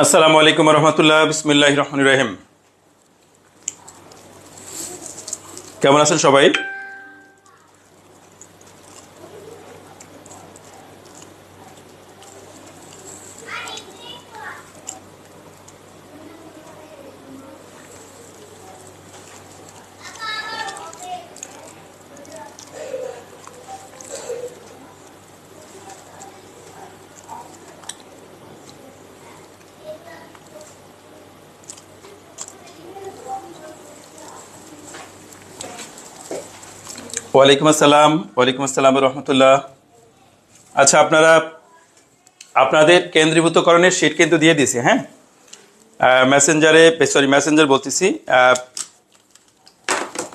আসসালামু আলাইকুম রহমতুল্লাহ, বিসমিল্লাহির রহমানির রহিম। কেমন আছেন সবাই? ওয়ালাইকুম আসসালাম রহমতুল্লাহ। আচ্ছা, আপনাদের কেন্দ্রীভূতকরণের শীট কিন্তু দিয়ে দিয়েছি, হ্যাঁ? মেসেঞ্জার বলতেছি,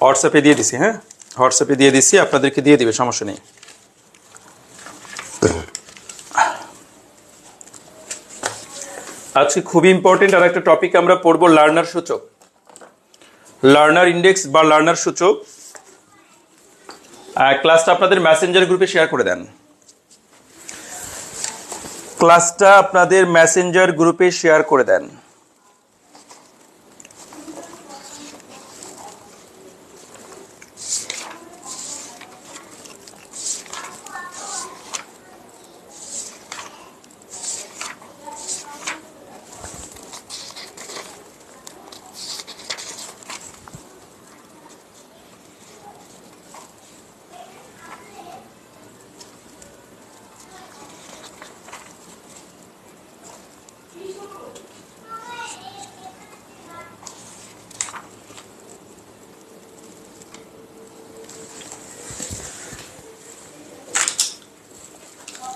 হোয়াটসঅ্যাপে দিয়ে দিছি, হ্যাঁ? হোয়াটসঅ্যাপে দিয়ে দিছি, আপনাদেরকে দিয়ে দিবে, সমস্যা নেই। আজকে খুবই ইম্পর্টেন্ট আর একটা টপিক আমরা পড়বো, লার্নার সূচক, লার্নার ইন্ডেক্স বা লার্নার সূচক। ক্লাসটা আপনাদের মেসেঞ্জার গ্রুপে শেয়ার করে দেন। ক্লাসটা আপনাদের মেসেঞ্জার গ্রুপে শেয়ার করে দেন।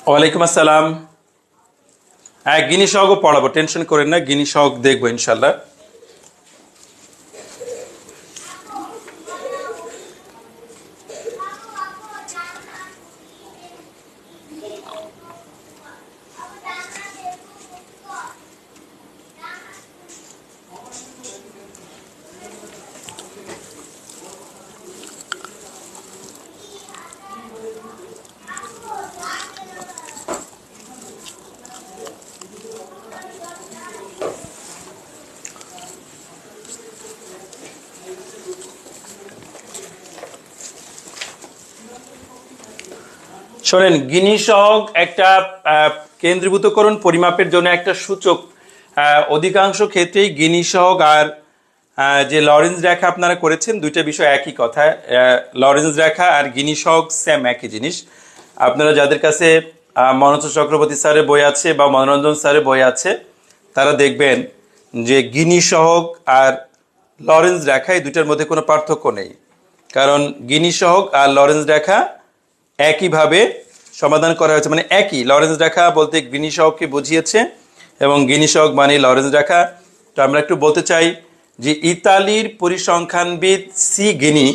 ওয়ালাইকুম আসসালাম। হ্যাঁ, গিনি সহগও পড়াবো, টেনশন করেন না, গিনি সহগ দেখবো ইনশাল্লাহ। শোনেন, গিনি সহগ একটা কেন্দ্রীভূতকরণ পরিমাপের জন্য একটা সূচক। অধিকাংশ ক্ষেত্রেই গিনি সহগ আর যে লরেন্জ রেখা আপনারা করেছেন, দুইটা বিষয় একই কথা। লরেন্জ রেখা আর গিনি সহগ সেম, একই জিনিস। আপনারা যাদের কাছে মনোজ চক্রবর্তী স্যারের বই আছে বা মনোরঞ্জন স্যারের বই আছে, তারা দেখবেন যে গিনি সহগ আর লরেন্জ রেখা এই দুইটার মধ্যে কোনো পার্থক্য নেই। কারণ গিনি সহগ আর লরেন্জ রেখা একইভাবে সমাধান করা হয়েছে, মানে একই। লরেন্জ রেখা বলতে গিনি সহগকে বুঝিয়েছে এবং গিনি সহগ মানে লরেন্জ রেখা। তো আমরা একটু বলতে চাই যে ইতালির পরিসংখ্যানবিদ সি গিনি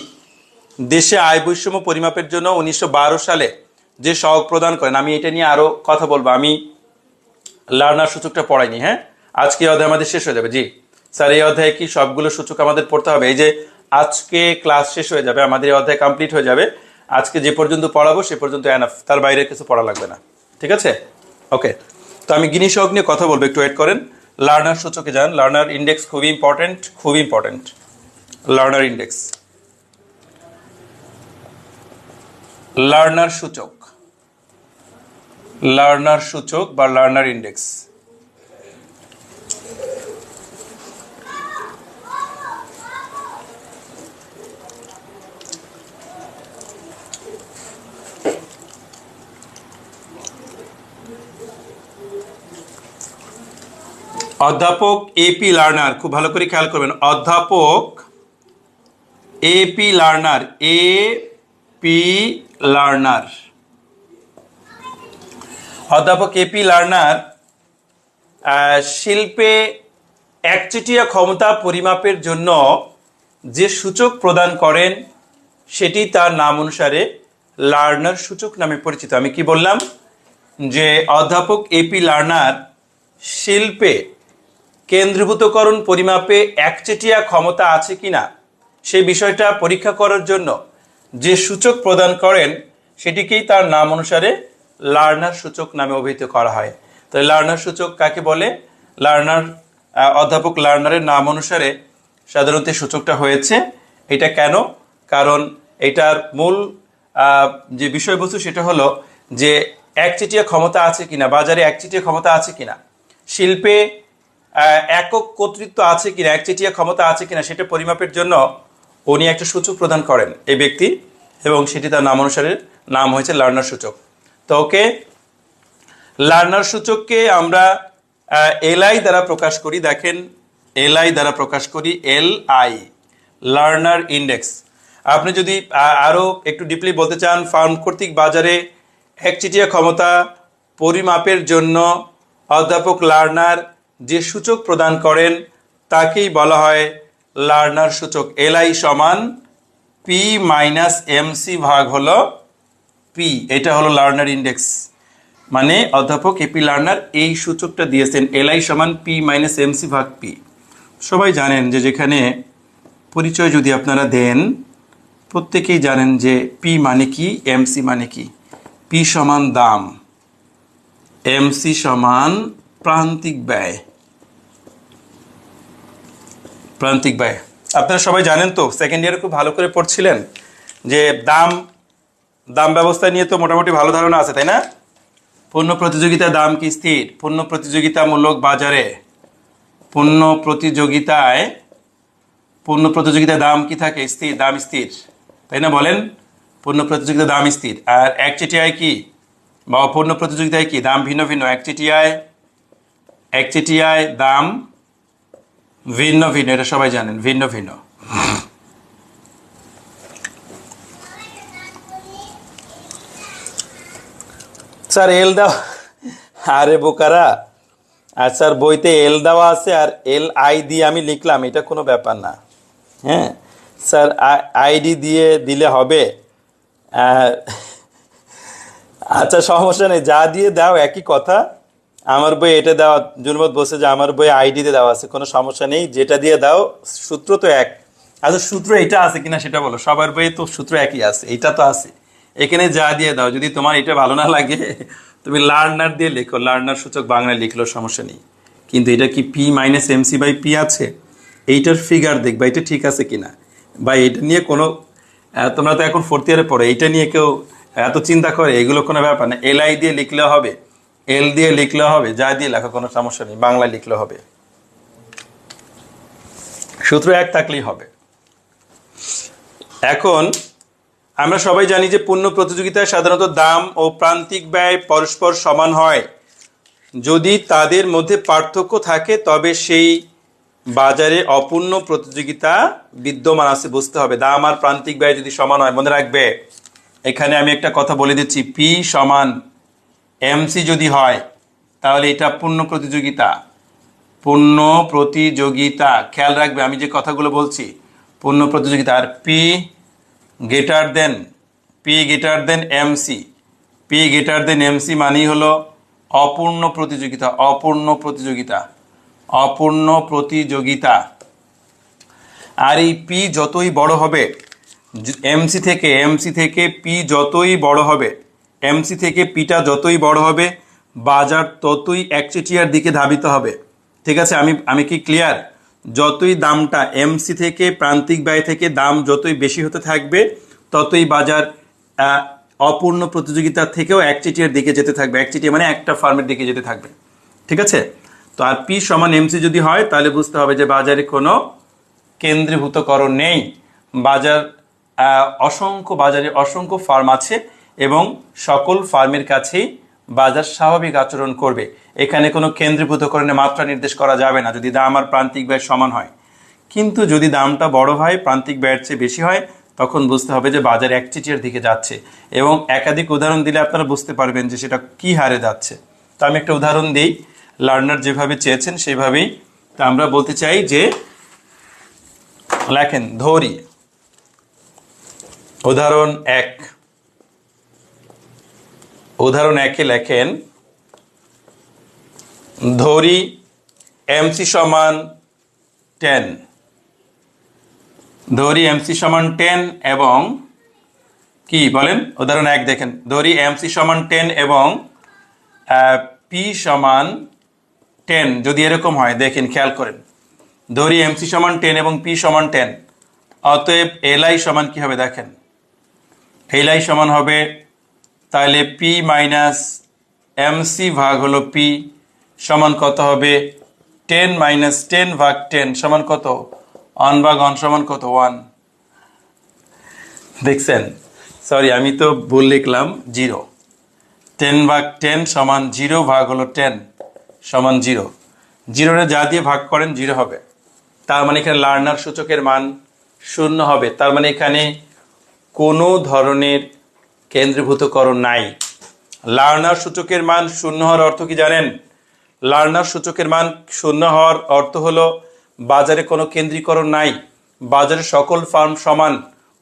দেশে আয় বৈষম্য পরিমাপের জন্য 1912 সালে যে সহগ প্রদান করেন। আমি এটা নিয়ে আরো কথা বলবো, আমি লার্নার সূচকটা পড়াইনি, হ্যাঁ? আজকে এই অধ্যায় আমাদের শেষ হয়ে যাবে। জি স্যার, এই অধ্যায়ে কি সবগুলো সূচক আমাদের পড়তে হবে? এই যে আজকে ক্লাস শেষ হয়ে যাবে, আমাদের এই অধ্যায় কমপ্লিট হয়ে যাবে। আজকে যে পর্যন্ত পড়াবো সে পর্যন্ত এনাফ, তার বাইরে কিছু পড়া লাগবে না, ঠিক আছে? ওকে, তো আমি গিনি সহগ নিয়ে কথা বলবো, একটু ওয়েট করেন। লার্নার সূচকে যান। লার্নার ইন্ডেক্স খুবই ইম্পর্টেন্ট, খুবই ইম্পর্টেন্ট। লার্নার ইন্ডেক্স, লার্নার সূচক, লার্নার সূচক বা লার্নার ইন্ডেক্স। অধ্যাপক এপি লার্নার, খুব ভালো করে খেয়াল করবেন, অধ্যাপক এপি লার্নার, এপি লার্নার, অধ্যাপক এপি লার্নার শিল্পে একচেটিয়া ক্ষমতা পরিমাপের জন্য যে সূচক প্রদান করেন সেটি তার নাম অনুসারে লার্নার সূচক নামে পরিচিত। আমি কি বললাম? যে অধ্যাপক এপি লার্নার শিল্পে কেন্দ্রীভূতকরণ পরিমাপে একচেটিয়া ক্ষমতা আছে কিনা সেই বিষয়টা পরীক্ষা করার জন্য যে সূচক প্রদান করেন সেটিকেই তার নাম অনুসারে লার্নার সূচক নামে অভিহিত করা হয়। তো লার্নার সূচক কাকে বলে? লার্নার অধ্যাপক লার্নারের নাম অনুসারে সাধারণত এই সূচকটা হয়েছে। এটা কেন? কারণ এটার মূল যে বিষয়বস্তু সেটা হলো যে একচেটিয়া ক্ষমতা আছে কিনা, বাজারে একচেটিয়া ক্ষমতা আছে কিনা, শিল্পে একক কর্তৃত্ব আছে কিনা, একচেটিয়া ক্ষমতা আছে কিনা সেটা পরিমাপের জন্য উনি একটা সূচক প্রদান করেন এই ব্যক্তি, এবং সেটি তার নাম অনুসারে নাম হয়েছে লার্নার সূচক। তো ওকে, লার্নার সূচককে আমরা এলআই দ্বারা প্রকাশ করি। দেখেন, এলআই দ্বারা প্রকাশ করি, এলআই, লার্নার ইন্ডেক্স। আপনি যদি আরো একটু ডিপলি বলতে চান, ফার্ম কর্তৃক বাজারে একচেটিয়া ক্ষমতা পরিমাপের জন্য অধ্যাপক লার্নার যে সূচক প্রদান করেন তাকেই বলা হয় লার্নার সূচক। এলআই সমান পি মাইনাস এমসি ভাগ হলো পি, এটা হলো লার্নার ইন্ডেক্স। মানে অধ্যাপক এপি লার্নার এই সূচকটা দিয়েছেন, এলআই সমান পি মাইনাস এমসি ভাগ পি। সবাই জানেন যে যেখানে পরিচয় যদি আপনারা দেন, প্রত্যেকেই জানেন যে পি মানে কি, এমসি মানে কি। পি সমান দাম, এমসি সমান প্রান্তিক ব্যয়। প্রান্তিক ব্যয় আপনারা সবাই জানেন তো, সেকেন্ড ইয়ারে খুব ভালো করে পড়ছিলেন যে দাম ব্যবস্থা নিয়ে তো মোটামুটি ভালো ধারণা আছে, তাই না? পণ্য প্রতিযোগিতার দাম কি স্থির? পণ্য প্রতিযোগিতামূলক বাজারে পণ্য প্রতিযোগিতায় দাম কি থাকে? স্থির, দাম স্থির, তাই না? বলেন, পণ্য প্রতিযোগিতায় দাম স্থির। আর একচেটিয়ায় কি, বা পণ্য প্রতিযোগিতায় কি দাম ভিন্ন ভিন্ন? একচেটিয়ায় দাম ভিন্ন ভিন্ন, এটা সবাই জানেন, ভিন্ন ভিন্ন। স্যার এল দাও, আরে বোকারা, আর স্যার বইতে এল দেওয়া আছে আর এল আই দিয়ে আমি লিখলাম, এটা কোনো ব্যাপার না। হ্যাঁ স্যার, আইডি দিয়ে দিলে হবে? আচ্ছা সমস্যা নেই, যা দিয়ে দাও একই কথা। আমার বই এটা দেওয়া, জুলমত বসে যে আমার বই আইডিতে দেওয়া আছে, কোনো সমস্যা নেই, যেটা দিয়ে দাও সূত্র তো এক। আচ্ছা সূত্র এটা আছে কিনা সেটা বলো, সবার বইয়ে তো সূত্র একই আছে, এটা তো আছে, এখানে যা দিয়ে দাও। যদি তোমার এটা ভালো না লাগে তুমি লার্নার দিয়ে লেখো, লার্নার সূচক বাংলায় লিখলেও সমস্যা নেই। কিন্তু এটা কি P minus MC by P আছে? এইটার ফিগার দেখবা এটা ঠিক আছে কিনা, বা এটা নিয়ে কোনো, তোমরা তো এখন ফোর্থ ইয়ারে পড়ো, এইটা নিয়ে কেউ এত চিন্তা করে? এগুলো কোনো ব্যাপার না, এলআই দিয়ে লিখলেও হবে, এল দিয়ে লিখলেও হবে, যা দিয়ে লেখো কোনো সমস্যা নেই, বাংলায় লিখলেও হবে, সূত্র এক থাকলেই হবে। এখন আমরা সবাই জানি যে পণ্য প্রতিযোগিতায় সাধারণত দাম ও প্রান্তিক ব্যয় পরস্পর সমান হয়। যদি তাদের মধ্যে পার্থক্য থাকে তবে সেই বাজারে অপূর্ণ প্রতিযোগিতা বিদ্যমান আছে, বুঝতে হবে। দাম আর প্রান্তিক ব্যয় যদি সমান হয়, মনে রাখবে এখানে আমি একটা কথা বলে দিচ্ছি, পি সমান এমসি যদি হয় তাহলে এটা পূর্ণ প্রতিযোগিতা। পূর্ণ প্রতিযোগিতা, খেয়াল রাখবে আমি যে কথাগুলো বলছি, পূর্ণ প্রতিযোগিতা। আর P greater than MC, P greater than MC মানেই হলো অপূর্ণ প্রতিযোগিতা, অপূর্ণ প্রতিযোগিতা। আর এই পি যতই বড় হবে, এমসি থেকে পি যতই বড় হবে, এমসি থেকে পিটা যতই বড় হবে, বাজার ততই একচেটিয়ার দিকে ধাবিত হবে। ঠিক আছে, আমি কি ক্লিয়ার? যতই দামটা এমসি থেকে, প্রান্তিক ব্যয় থেকে দাম যতই বেশি হতে থাকবে, ততই বাজার অপূর্ণ প্রতিযোগিতার থেকেও একচেটিয়ার দিকে যেতে থাকবে। একচেটিয়া মানে একটা ফার্মের দিকে যেতে থাকবে। ঠিক আছে, তো আর পি সমান এমসি যদি হয় তাহলে বুঝতে হবে যে বাজারে কোনো কেন্দ্রীভূতকরণ নেই। বাজারে অসংখ্য ফার্ম আছে এবং সকল ফার্মের কাছেই বাজার স্বাভাবিক আচরণ করবে। এখানে কোনো কেন্দ্রীভূতকরণে মাত্রা নির্দেশ করা যাবে না যদি দাম আর প্রান্তিক ব্যয় সমান হয়। কিন্তু যদি দামটা বড় হয়, প্রান্তিক ব্যয়ের চেয়ে বেশি হয়, তখন বুঝতে হবে যে বাজার একচেটিয়ার দিকে যাচ্ছে। এবং একাধিক উদাহরণ দিলে আপনারা বুঝতে পারবেন যে সেটা কি হারে যাচ্ছে। তো আমি একটা উদাহরণ দিই, লার্নার যেভাবে চেয়েছেন সেইভাবেই। তা আমরা বলতে চাই যে, লেখেন ধরি উদাহরণ 1, উদাহরণ 1-এ লেখেন ধরি এমসি সমান 10, ধরি এমসি সমান 10 এবং কি বলেন, উদাহরণ 1 দেখেন, ধরি এমসি সমান 10 এবং পি সমান 10 যদি এরকম হয়, দেখেন খেয়াল করেন, ধরি এমসি সমান 10 এবং পি সমান 10, অতএব এলআই সমান কি হবে দেখেন, এলআই সমান হবে তাহলে পি মাইনাস এমসি ভাগ হলো পি সমান কত হবে, 10 মাইনাস 10 ভাগ 10 সমান কত, 1 ভাগ 1 সমান কত, 1। দেখছেন, সরি আমি তো ভুল লিখলাম, 0। 10 ভাগ 10 সমান 0 ভাগ হলো 10 সমান 0। 0 যা দিয়ে ভাগ করেন 0 হবে। তার মানে এখানে লার্নার সূচকের মান 0 হবে। তার মানে এখানে কোনো ধরনের কেন্দ্রীভূতকরণ নাই। লার্নার সূচকের মান 0 হওয়ার অর্থ কি জানেন? লার্নার সূচকের মান 0 হওয়ার অর্থ হলো বাজারে কোনো কেন্দ্রীকরণ নাই, বাজারে সকল ফার্ম সমান,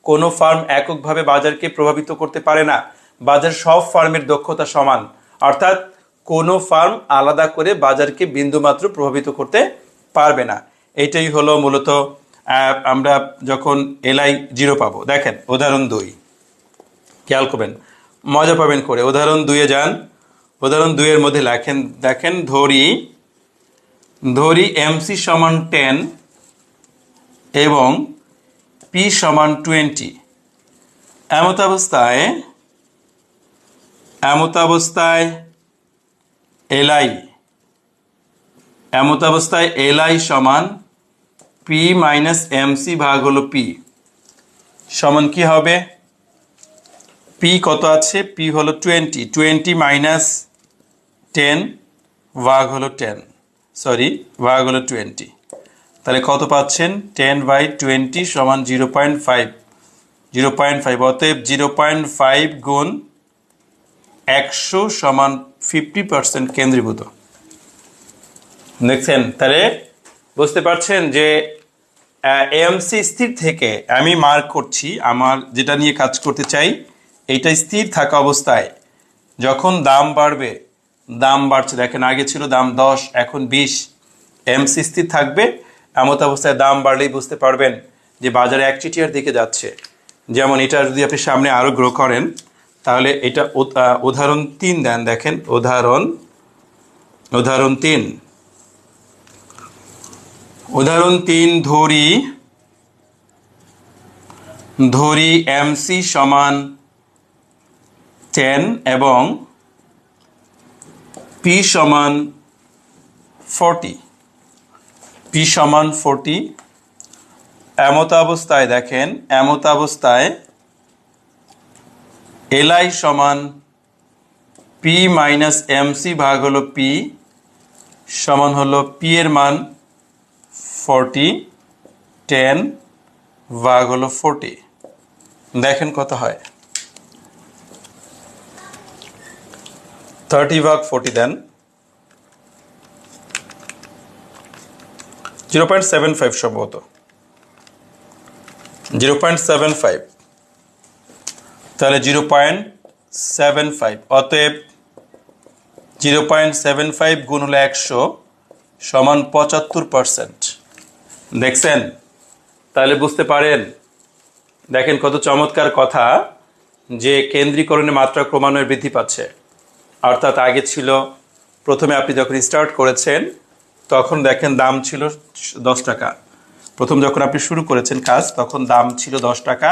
কোনো ফার্ম এককভাবে বাজারকে প্রভাবিত করতে পারে না, বাজার সব ফার্মের দক্ষতা সমান, অর্থাৎ কোনো ফার্ম আলাদা করে বাজারকে বিন্দুমাত্র প্রভাবিত করতে পারবে না। এটাই হলো মূলত আমরা যখন এলআই 0 পাবো। দেখেন উদাহরণ 2, খেয়াল করবেন, মজা পাবেন করে। উদাহরণ 2 এ যান, উদাহরণ 2 এর মধ্যে লেখেন, দেখেন ধরি এমসি সমান 10 এবং পি সমান 20। এমত অবস্থায় এলআই সমান পি মাইনাস এমসি ভাগ হলো পি সমান কি হবে, পি কত আছে, পি হলো 20 মাইনাস 10 ভাগ হলো 20। তাহলে কত পাচ্ছেন, 10/20 সমান 0.5। অতএব 0.5 গুণ 100 সমান 50% কেন্দ্রীভূত। দেখছেন, তাহলে বুঝতে পারছেন যে এমসি স্থির থেকে আমি মার্ক করছি, আমার যেটা নিয়ে কাজ করতে চাই এইটা স্থির থাকা অবস্থায় যখন দাম বাড়বে, দাম বাড়ছে, দেখেন আগে ছিল দাম 10 এখন 20, এমসি স্থির থাকবে। এমত অবস্থায় দাম বাড়লেই বুঝতে পারবেন যে বাজারে একচিটিয়ার দিকে যাচ্ছে। যেমন এটা যদি আপনি সামনে আরো গ্রো করেন, তাহলে এটা উদাহরণ 3 দেন, দেখেন উদাহরণ 3 ধরি এমসি সমান 10 এবং পি সমান 40। এমত অবস্থায় দেখেন, এমত অবস্থায় এলআই সমান পি মাইনাস এমসি ভাগ হলো পি সমান হলো পি এর মান 40, 10 ভাগ হলো 40। দেখেন কত হয়, 30 ভাগ 40 দেন, 0.75 সম্ভবত, 0.75। তাহলে 0.75, অতএব 0.75 গুণ হলো 100 সমান 75%। দেখছেন, তাহলে বুঝতে পারেন, দেখেন কত চমৎকার কথা যে কেন্দ্রীকরণের মাত্রা ক্রমান্বয়ে বৃদ্ধি পাচ্ছে। অর্থাৎ আগে ছিল, প্রথমে আপনি যখন স্টার্ট করেছেন তখন দেখেন দাম ছিল 10 টাকা, প্রথম যখন আপনি শুরু করেছেন কাজ তখন দাম ছিল 10 টাকা,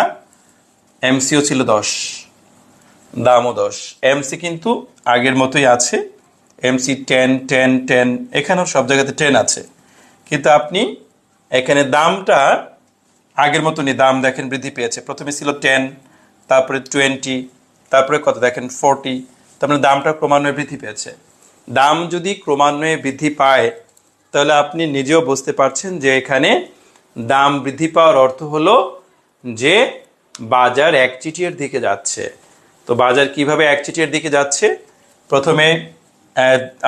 এমসিও ছিল 10, দামও 10। এমসি কিন্তু আগের মতোই আছে, এমসি 10, এখানেও সব জায়গাতে 10 আছে, কিন্তু আপনি এখানে দামটা আগের মতনই, দাম দেখেন বৃদ্ধি পেয়েছে। প্রথমে ছিল 10, তারপরে 20, তারপরে কত দেখেন 40, তার মানে দামটা ক্রমান্বয়ে বৃদ্ধি পেয়েছে। দাম যদি ক্রমান্বয়ে বৃদ্ধি পায় তাহলে আপনি নিজেও বুঝতে পারছেন যে এখানে দাম বৃদ্ধি পাওয়ার অর্থ হলো যে বাজার একচিটিয়ার দিকে যাচ্ছে। তো বাজার কিভাবে একচিটিয়ার দিকে যাচ্ছে, প্রথমে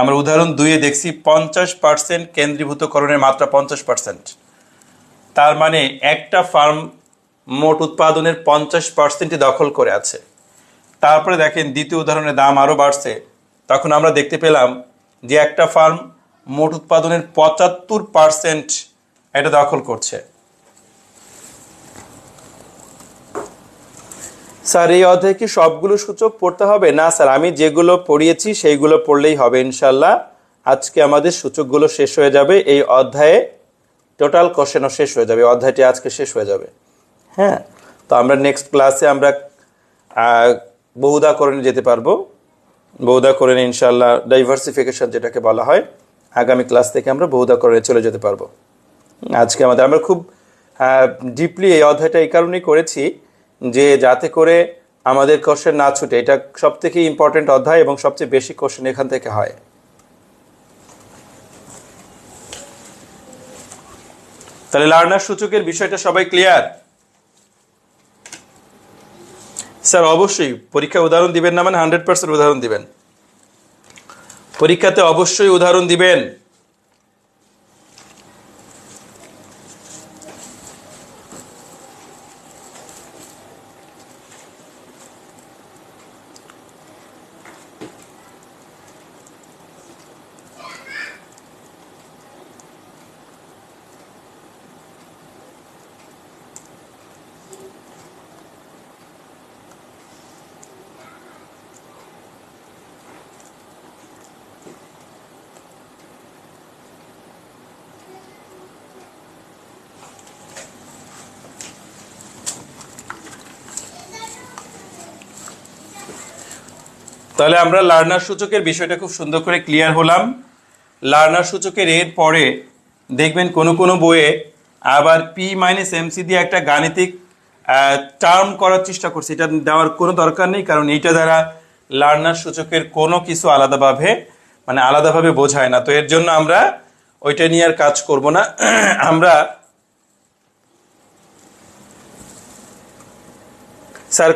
আমরা উদাহরণ 2 এ দেখছি 50% কেন্দ্রীভূতকরণের মাত্রা 50%। তার মানে একটা ফার্ম মোট উৎপাদনের 50% দখল করে আছে। তারপরে দেখেন দ্বিতীয় উদাহরণে দাম আরো বাড়ছে, তখন আমরা দেখতে পেলাম যে একটা ফার্ম মোট উৎপাদনের 75% এটা দখল করছে। স্যার এই অধ্যায়ে কি সবগুলো সূচক পড়তে হবে? না স্যার, আমি যেগুলো পড়িয়েছি সেইগুলো পড়লেই হবে ইনশাল্লাহ। আজকে আমাদের সূচকগুলো শেষ হয়ে যাবে এই অধ্যায়ে। টোটাল কোশ্চেনও শেষ হয়ে যাবে, অধ্যায়টি আজকে শেষ হয়ে যাবে। হ্যাঁ, তো আমরা নেক্সট ক্লাসে আমরা বহুধাকরণে যেতে পারবো। বহুধাকরণে ইনশাল্লাহ ডাইভার্সিফিকেশন যেটাকে বলা হয়, আগামী ক্লাস থেকে আমরা বহুধাকরণে চলে যেতে পারবো। আজকে আমরা খুব ডিপলি এই অধ্যায়টা এই কারণেই করেছি যে যাতে করে আমাদের কোশ্চেন না ছুটে। এটা সব থেকে ইম্পর্টেন্ট অধ্যায় এবং সবচেয়ে বেশি কোশ্চেন এখান থেকে হয়। তাহলে লার্নার সূচকের বিষয়টা সবাই ক্লিয়ার? স্যার অবশ্যই পরীক্ষায় উদাহরণ দিবেন না মানে 100% উদাহরণ দিবেন, পরীক্ষাতে অবশ্যই উদাহরণ দিবেন। তাহলে আমরা লার্নার সূচকের বিষয়টা খুব সুন্দর করে ক্লিয়ার হলাম। লার্নার সূচকের এর পরে দেখবেন কোনো কোনো বইয়ে আবার পি মাইনাস এমসি দিয়ে একটা গাণিতিক টার্ম করার চেষ্টা করছে। এটা দেওয়ার কোনো দরকার নেই, কারণ এইটা দ্বারা লার্নার সূচকের কোনো কিছু আলাদাভাবে বোঝায় না। তো এর জন্য আমরা ওইটা নিয়ে আর কাজ করব না। আমরা স্যার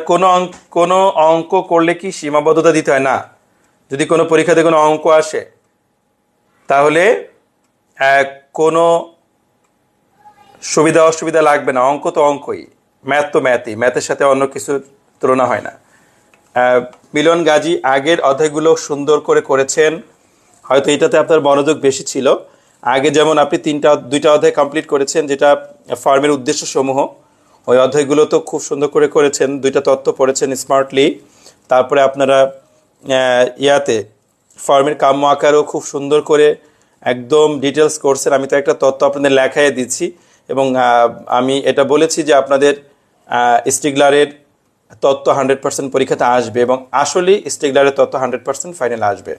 কোনো অঙ্ক করলে কি সীমাবদ্ধতা দিতে হয়? না, যদি কোনো পরীক্ষাতে কোনো অঙ্ক আসে তাহলে কোনো সুবিধা অসুবিধা লাগবে না। অঙ্ক তো অঙ্কই, ম্যাথ তো ম্যাথই, ম্যাথের সাথে অন্য কিছুর তুলনা হয় না। মিলন গাজী আগের অধ্যায়গুলো সুন্দর করে করেছেন, হয়তো এটাতে আপনার মনোযোগ বেশি ছিল। আগে যেমন আপনি দুইটা অধ্যায় কমপ্লিট করেছেন, যেটা ফার্মের উদ্দেশ্য সমূহ, ওই অধ্যায়গুলো তো খুব সুন্দর করে করেছেন, দুইটা তত্ত্ব পড়েছেন স্মার্টলি। তারপরে আপনারা ফার্মের কাম্য আকারও খুব সুন্দর করে একদম ডিটেলস করছেন। আমি তো একটা তত্ত্ব আপনাদের লেখায় দিচ্ছি, এবং আমি এটা বলেছি যে আপনাদের স্টিগলারের তত্ত্ব 100% পরীক্ষাতে আসবে, এবং আসলেই স্টিগলারের তত্ত্ব 100% ফাইনাল আসবে।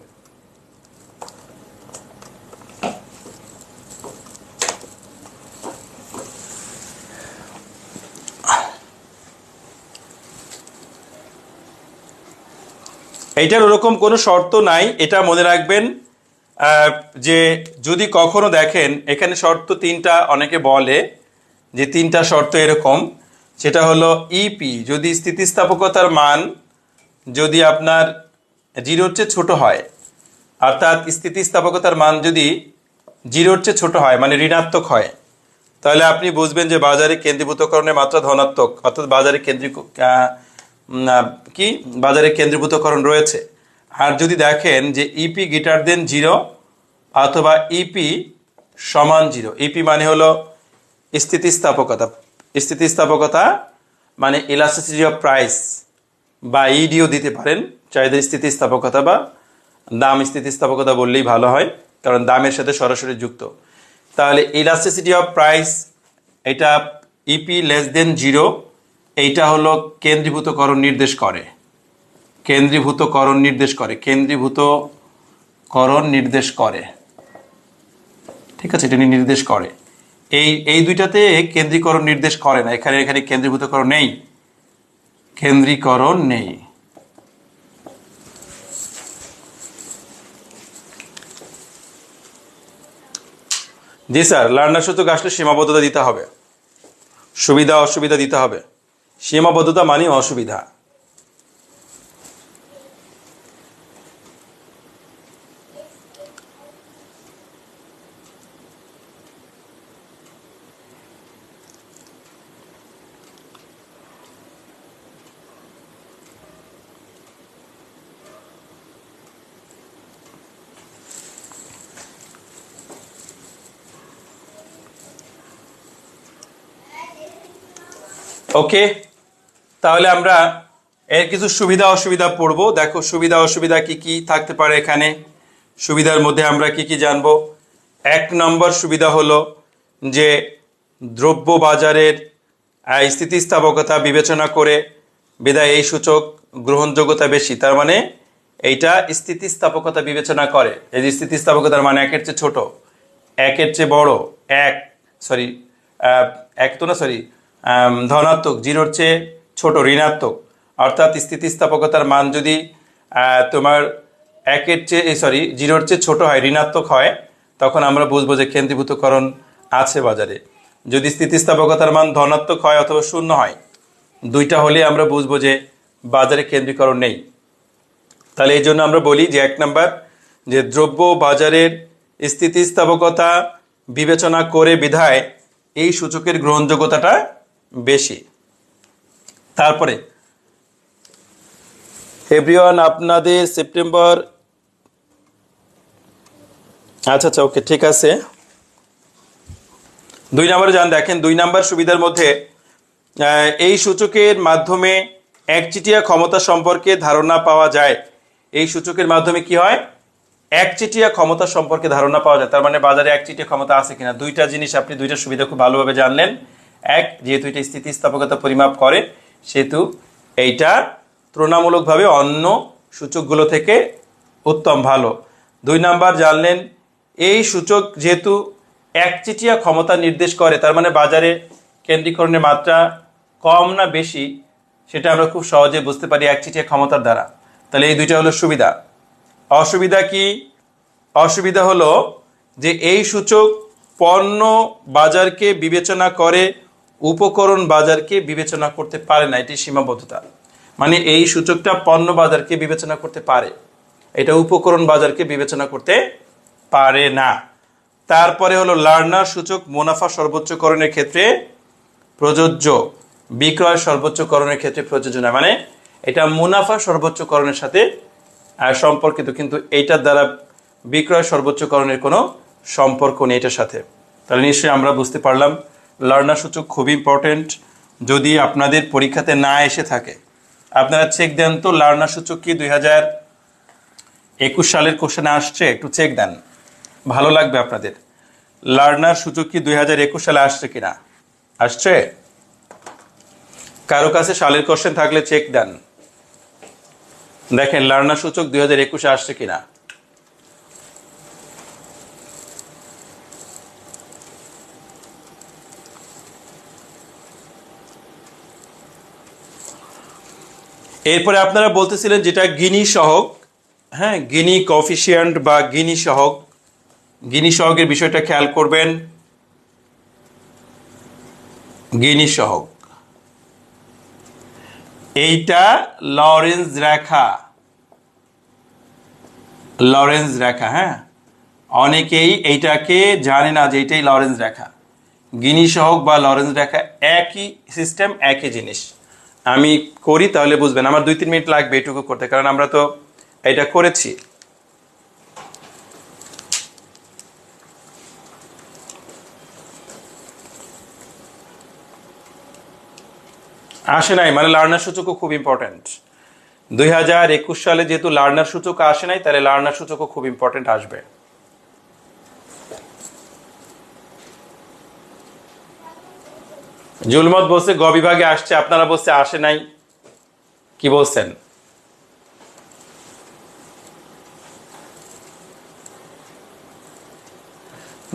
এইটার ওরকম কোনো শর্ত নাই, এটা মনে রাখবেন। যে যদি কখনো দেখেন এখানে শর্ত তিনটা অনেকে বলে যে তিনটা শর্ত এরকম, সেটা হলো ইপি যদি স্থিতিস্থাপকতার মান যদি আপনার 0-র চেয়ে ছোট হয়, অর্থাৎ স্থিতিস্থাপকতার মান যদি 0-র চেয়ে ছোট হয় মানে ঋণাত্মক হয়, তাহলে আপনি বুঝবেন যে বাজারে কেন্দ্রীভূতকরণের মাত্রা ধনাত্মক, অর্থাৎ বাজারে কেন্দ্রীভূতকরণ রয়েছে। আর যদি দেখেন যে ইপি গ্রেটার দেন 0 অথবা ইপি সমান 0, ইপি মানে হলো স্থিতিস্থাপকতা মানে ইলাস্টিসিটি অফ প্রাইস, বা ইডিও দিতে পারেন, চাহিদা স্থিতিস্থাপকতা বা দাম স্থিতিস্থাপকতা বললেই ভালো হয়, কারণ দামের সাথে সরাসরি যুক্ত। তাহলে ইলাস্টিসিটি অফ প্রাইস এটা ইপি লেস দেন 0, এইটা হলো কেন্দ্রীভূতকরণ নির্দেশ করে, কেন্দ্রীভূতকরণ নির্দেশ করে। ঠিক আছে, এটা নির্দেশ করে। এই দুইটাতে কেন্দ্রীকরণ নির্দেশ করে না, এখানে কেন্দ্রীভূতকরণ নেই। জি স্যার, লার্নার সূচক আসলে সীমাবদ্ধতা দিতে হবে, সুবিধা অসুবিধা দিতে হবে। সীমাবদ্ধতা মানে অসুবিধা। ওকে, তাহলে আমরা এর কিছু সুবিধা অসুবিধা পড়বো। দেখো সুবিধা অসুবিধা কি কি থাকতে পারে এখানে। সুবিধার মধ্যে আমরা কি কি জানবো? 1 নম্বর সুবিধা হলো যে দ্রব্য বাজারের স্থিতিস্থাপকতা বিবেচনা করে বিধায় এই সূচক গ্রহণযোগ্যতা বেশি। তার মানে এইটা স্থিতিস্থাপকতা বিবেচনা করে। এই যে স্থিতিস্থাপকতার মানে একের চেয়ে ছোট, একের চেয়ে বড়, ধনাত্মক, জিরোর চেয়ে ছোট, ঋণাত্মক। অর্থাৎ স্থিতিস্থাপকতার মান যদি তোমার জিরোর চেয়ে ছোট হয়, ঋণাত্মক হয়, তখন আমরা বুঝবো যে কেন্দ্রীভূতকরণ আছে বাজারে। যদি স্থিতিস্থাপকতার মান ধনাত্মক হয় অথবা শূন্য হয়, দুইটা হলে আমরা বুঝবো যে বাজারে কেন্দ্রীকরণ নেই। তাহলে এই জন্য আমরা বলি যে 1 নাম্বার যে দ্রব্য বাজারের স্থিতিস্থাপকতা বিবেচনা করে বিধায় এই সূচকের গ্রহণযোগ্যতাটা বেশি। তারপরে এভরিওয়ান, আপনাদের সেপ্টেম্বর, আচ্ছা ওকে, ঠিক আছে। 2 নম্বরে যান, দেখেন 2 নম্বর সুবিধার মধ্যে এই সূচকের মাধ্যমে একচেটিয়া ক্ষমতা সম্পর্কে ধারণা পাওয়া যায়। এই সূচকের মাধ্যমে কি হয়? একচেটিয়া ক্ষমতা সম্পর্কে ধারণা পাওয়া যায়। তার মানে বাজারে একচেটিয়া ক্ষমতা আছে কিনা। দুইটা জিনিস, আপনি দুইটা সুবিধা খুব ভালোভাবে জানলেন। এক, যেহেতু এটা স্থিতিস্থাপকতা পরিমাপ করে সেহেতু এইটা তুলনামূলকভাবে অন্য সূচকগুলো থেকে উত্তম, ভালো। 2 নাম্বার জানলেন এই সূচক যেহেতু একচেটিয়া ক্ষমতা নির্দেশ করে, তার মানে বাজারে কেন্দ্রীকরণের মাত্রা কম না বেশি সেটা আমরা খুব সহজে বুঝতে পারি একচেটিয়া ক্ষমতার দ্বারা। তাহলে এই দুইটা হলো সুবিধা। অসুবিধা কি? অসুবিধা হলো যে এই সূচক পণ্য বাজারকে বিবেচনা করে, উপকরণ বাজারকে বিবেচনা করতে পারে না। এটি সীমাবদ্ধতা। মানে এই সূচকটা পণ্য বাজারকে বিবেচনা করতে পারে, এটা উপকরণ বাজারকে বিবেচনা করতে পারে না। তারপরে হলো লার্নার সূচক মুনাফা সর্বোচ্চকরণের ক্ষেত্রে প্রযোজ্য, বিক্রয় সর্বোচ্চকরণের ক্ষেত্রে প্রযোজ্য না। মানে এটা মুনাফা সর্বোচ্চকরণের সাথে সম্পর্কিত, কিন্তু এইটার দ্বারা বিক্রয় সর্বোচ্চকরণের কোনো সম্পর্ক নেই এটার সাথে। তাহলে নিশ্চয়ই আমরা বুঝতে পারলাম লার্নার সূচক খুব ইম্পর্টেন্ট। যদি আপনাদের পরীক্ষাতে না এসে থাকে, আপনারা চেক দেন তো লার্নার সূচক কি 2021 সালের কোশ্চেনে আসছে, একটু চেক দেন, ভালো লাগবে আপনাদের। লার্নার সূচক কি 2021 সালে আসছে কিনা? আসছে? কারো কাছে সালের কোশ্চেন থাকলে চেক দেন, দেখেন লার্নার সূচক 2021 আসছে কিনা। এরপরে আপনারা বলতেছিলেন যেটা গিনি সহগ, হ্যাঁ, গিনি কোএফিসিয়েন্ট বা গিনি সহগ। গিনি সহগের বিষয়টা খেয়াল করবেন। গিনি সহগ এইটা লরেন্জ রেখা, লরেন্জ রেখা, হ্যাঁ, অনেকেই এইটাকে জানে না যে এইটাই লরেন্জ রেখা। গিনি সহগ বা লরেন্জ রেখা একই সিস্টেম, একই জিনিস। আমি করি তাহলে বুঝবেন, আমার 2-3 মিনিট লাগবে এটুকু করতে, কারণ আমরা তো এটা করেছি। আসে নাই মানে লার্নার সূচকও খুব ইম্পর্টেন্ট। 2021 সালে যেহেতু লার্নার সূচক আসে নাই, তাহলে লার্নার সূচকও খুব ইম্পর্টেন্ট আসবে। জুলমত বলছে গ বিভাগে আসছে, আপনারা বলছে আসে নাই, কি বলছেন?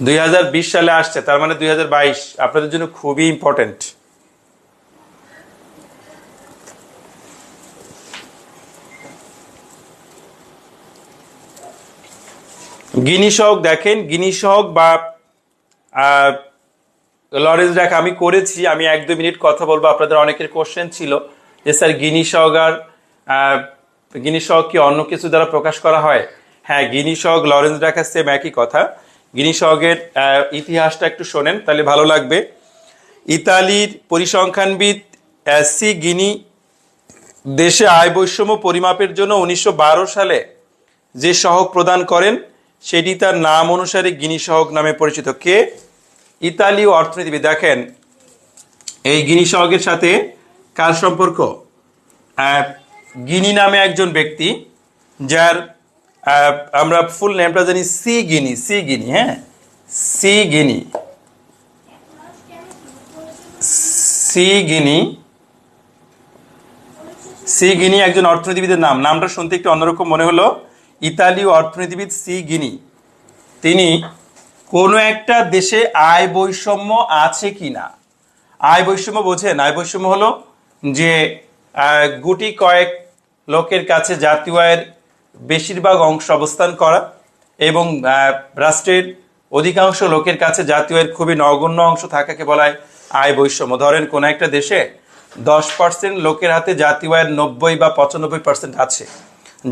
$2020 সালে আসছে, তার মানে 2022 আপনাদের জন্য খুবই ইম্পর্টেন্ট। গিনি সহগ দেখেন, গিনি সহগ বা লরেন্জ রেখা আমি করেছি। আমি 1-2 মিনিট কথা বলবো। আপনাদের অনেকের কোশ্চেন ছিল যে স্যার গিনি সহগ আর গিনি সহগ কি অন্য কিছু দ্বারা প্রকাশ করা হয়? হ্যাঁ, গিনি সহগ লরেন্জ রেখা সেম একই কথা। গিনি সহগের ইতিহাসটা একটু শোনেন তাহলে ভালো লাগবে। ইতালির পরিসংখ্যানবিদ এসি গিনি দেশে আয় বৈষম্য পরিমাপের জন্য 1912 সালে যে সহগ প্রদান করেন সেটি তার নাম অনুসারে গিনি সহগ নামে পরিচিত। কে? ইতালীয় অর্থনীতিবিদ। দেখেন এই গিনি সহগের সাথে কার সম্পর্ক? গিনি নামে একজন ব্যক্তি, যার আমরা ফুল নেমটা জানি সি গিনি, সি গিনি, হ্যাঁ, সি গিনি, সি গিনি। সি গিনি একজন অর্থনীতিবিদের নাম। নামটা শুনতে একটু অন্যরকম মনে হলো। ইতালীয় অর্থনীতিবিদ সি গিনি, তিনি কোনো একটা দেশে আয় বৈষম্য আছে কিনা, আয় বৈষম্য বোঝেন? আয় বৈষম্য হলো যে গুটি কয়েক লোকের কাছে জাতীয় আয়ের বেশিরভাগ অংশ অবস্থান করা এবং রাষ্ট্রের অধিকাংশ লোকের কাছে জাতীয় আয়ের খুবই নগণ্য অংশ থাকাকে বলা হয় আয় বৈষম্য। ধরেন কোনো একটা দেশে 10% লোকের হাতে জাতীয় আয়ের 90 বা 95% আছে,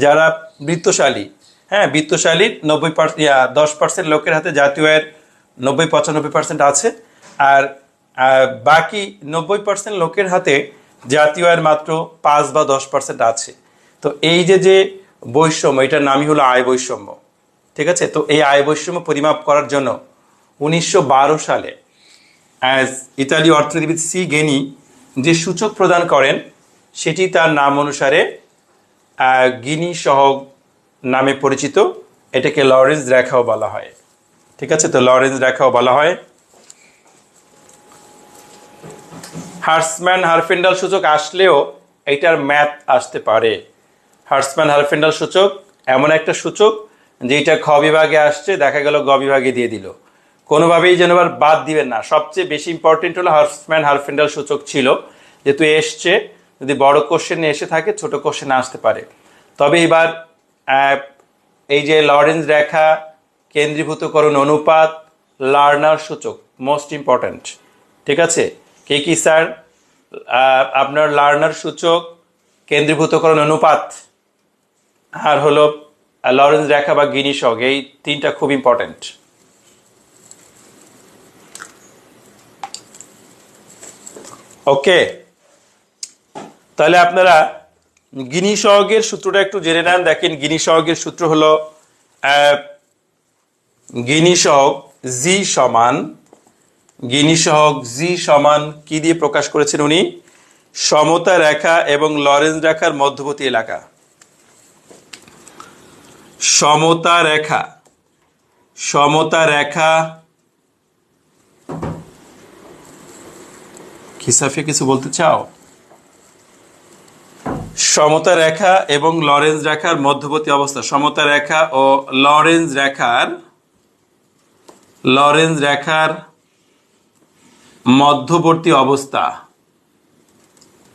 যারা বৃত্তশালী, হ্যাঁ, বৃত্তশালীর 10% লোকের হাতে জাতীয় আয়ের 90-95% আছে, আর বাকি 90% লোকের হাতে জাতীয় আয়ের মাত্র 5 বা 10% আছে। তো এই যে বৈষম্য, এটার নামই হলো আয় বৈষম্য। ঠিক আছে? তো এই আয় বৈষম্য পরিমাপ করার জন্য 1912 সালে ইতালীয় অর্থনীতিবিদ সি গেনি যে সূচক প্রদান করেন, সেটি তার নাম অনুসারে গিনি সহগ নামে পরিচিত। এটাকে লরেন্স রেখাও বলা হয়। ঠিক আছে? তো লরেন্স রেখাও বলা হয়। হার্সম্যান হারফেন্ডাল সূচক আসলেও এটার ম্যাথ আসতে পারে। হার্সম্যান হারফেন্ডাল সূচক এমন একটা সূচক যেটা খ বিভাগে আসছে, দেখা গেল গ বিভাগে দিয়ে দিল, কোনোভাবেই যেন আবার বাদ দিবেন না। সবচেয়ে বেশি ইম্পর্টেন্ট হলো হার্সম্যান হারফেন্ডাল সূচক ছিল, যেহেতু এসছে, যদি বড় কোশ্চেনে এসে থাকে ছোট কোশ্চেনে আসতে পারে। তবে এবার এই যে লরেন্স রেখা, কেন্দ্রীভূতকরণ অনুপাত, লার্নার সূচক মোস্ট ইম্পর্ট্যান্ট। ঠিক আছে? কে কি স্যার? আপনার লার্নার সূচক, কেন্দ্রীভূতকরণ অনুপাত, আর হলো লরেন্স রেখা বা গিনি সহগ, এই তিনটা খুব ইম্পর্ট্যান্ট। ওকে, তাহলে আপনারা গিনি সহগের সূত্রটা একটু জেনে নেন। দেখেন, গিনি সহগের সূত্র হলো গিনি সহগ জি সমান, গিনি সহগ জি সমান কি দিয়ে প্রকাশ করেছেন উনি? সমতা রেখা এবং লরেন্স রেখার মধ্যবর্তী এলাকা। সমতা রেখা, সমতা রেখা, খিসাফিয়া কিছু বলতে চাও? সমতা রেখা এবং লরেন্স রেখার মধ্যবর্তী অবস্থা। সমতা রেখা ও লরেন্স রেখার মধ্যবর্তী অবস্থা,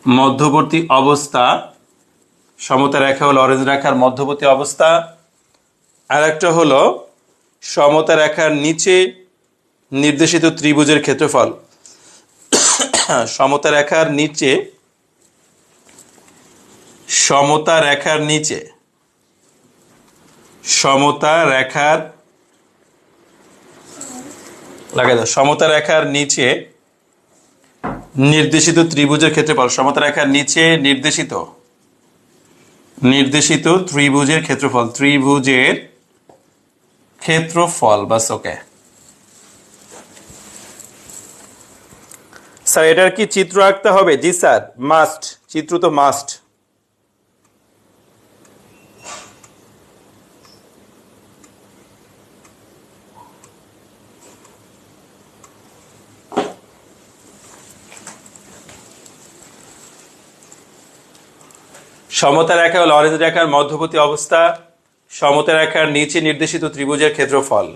মধ্যবর্তী অবস্থা, সমতা রেখা ও লরেন্স রেখার মধ্যবর্তী অবস্থা। আর একটা হলো সমতা রেখার নিচে নির্দেশিত ত্রিভুজের ক্ষেত্রফল। সমতা রেখার নিচে, সমতা রেখার নিচে, সমতা রেখার লাগাই দাও, সমতা রেখার নিচে নির্দেশিত ত্রিভুজের ক্ষেত্রফল। সমতা রেখার নিচে নির্দেশিত ত্রিভুজের ক্ষেত্রফল, ত্রিভুজের ক্ষেত্রফল, বাস। ওকে স্যার, এটার কি চিত্র আঁকতে হবে? জি স্যার, মাস্ট, চিত্র তো মাস্ট। সমতা রেখা ও লরেন্স রেখার মধ্যবর্তী অবস্থা, সমতা রেখার নিচে নির্দেশিত ত্রিভুজের ক্ষেত্রফল।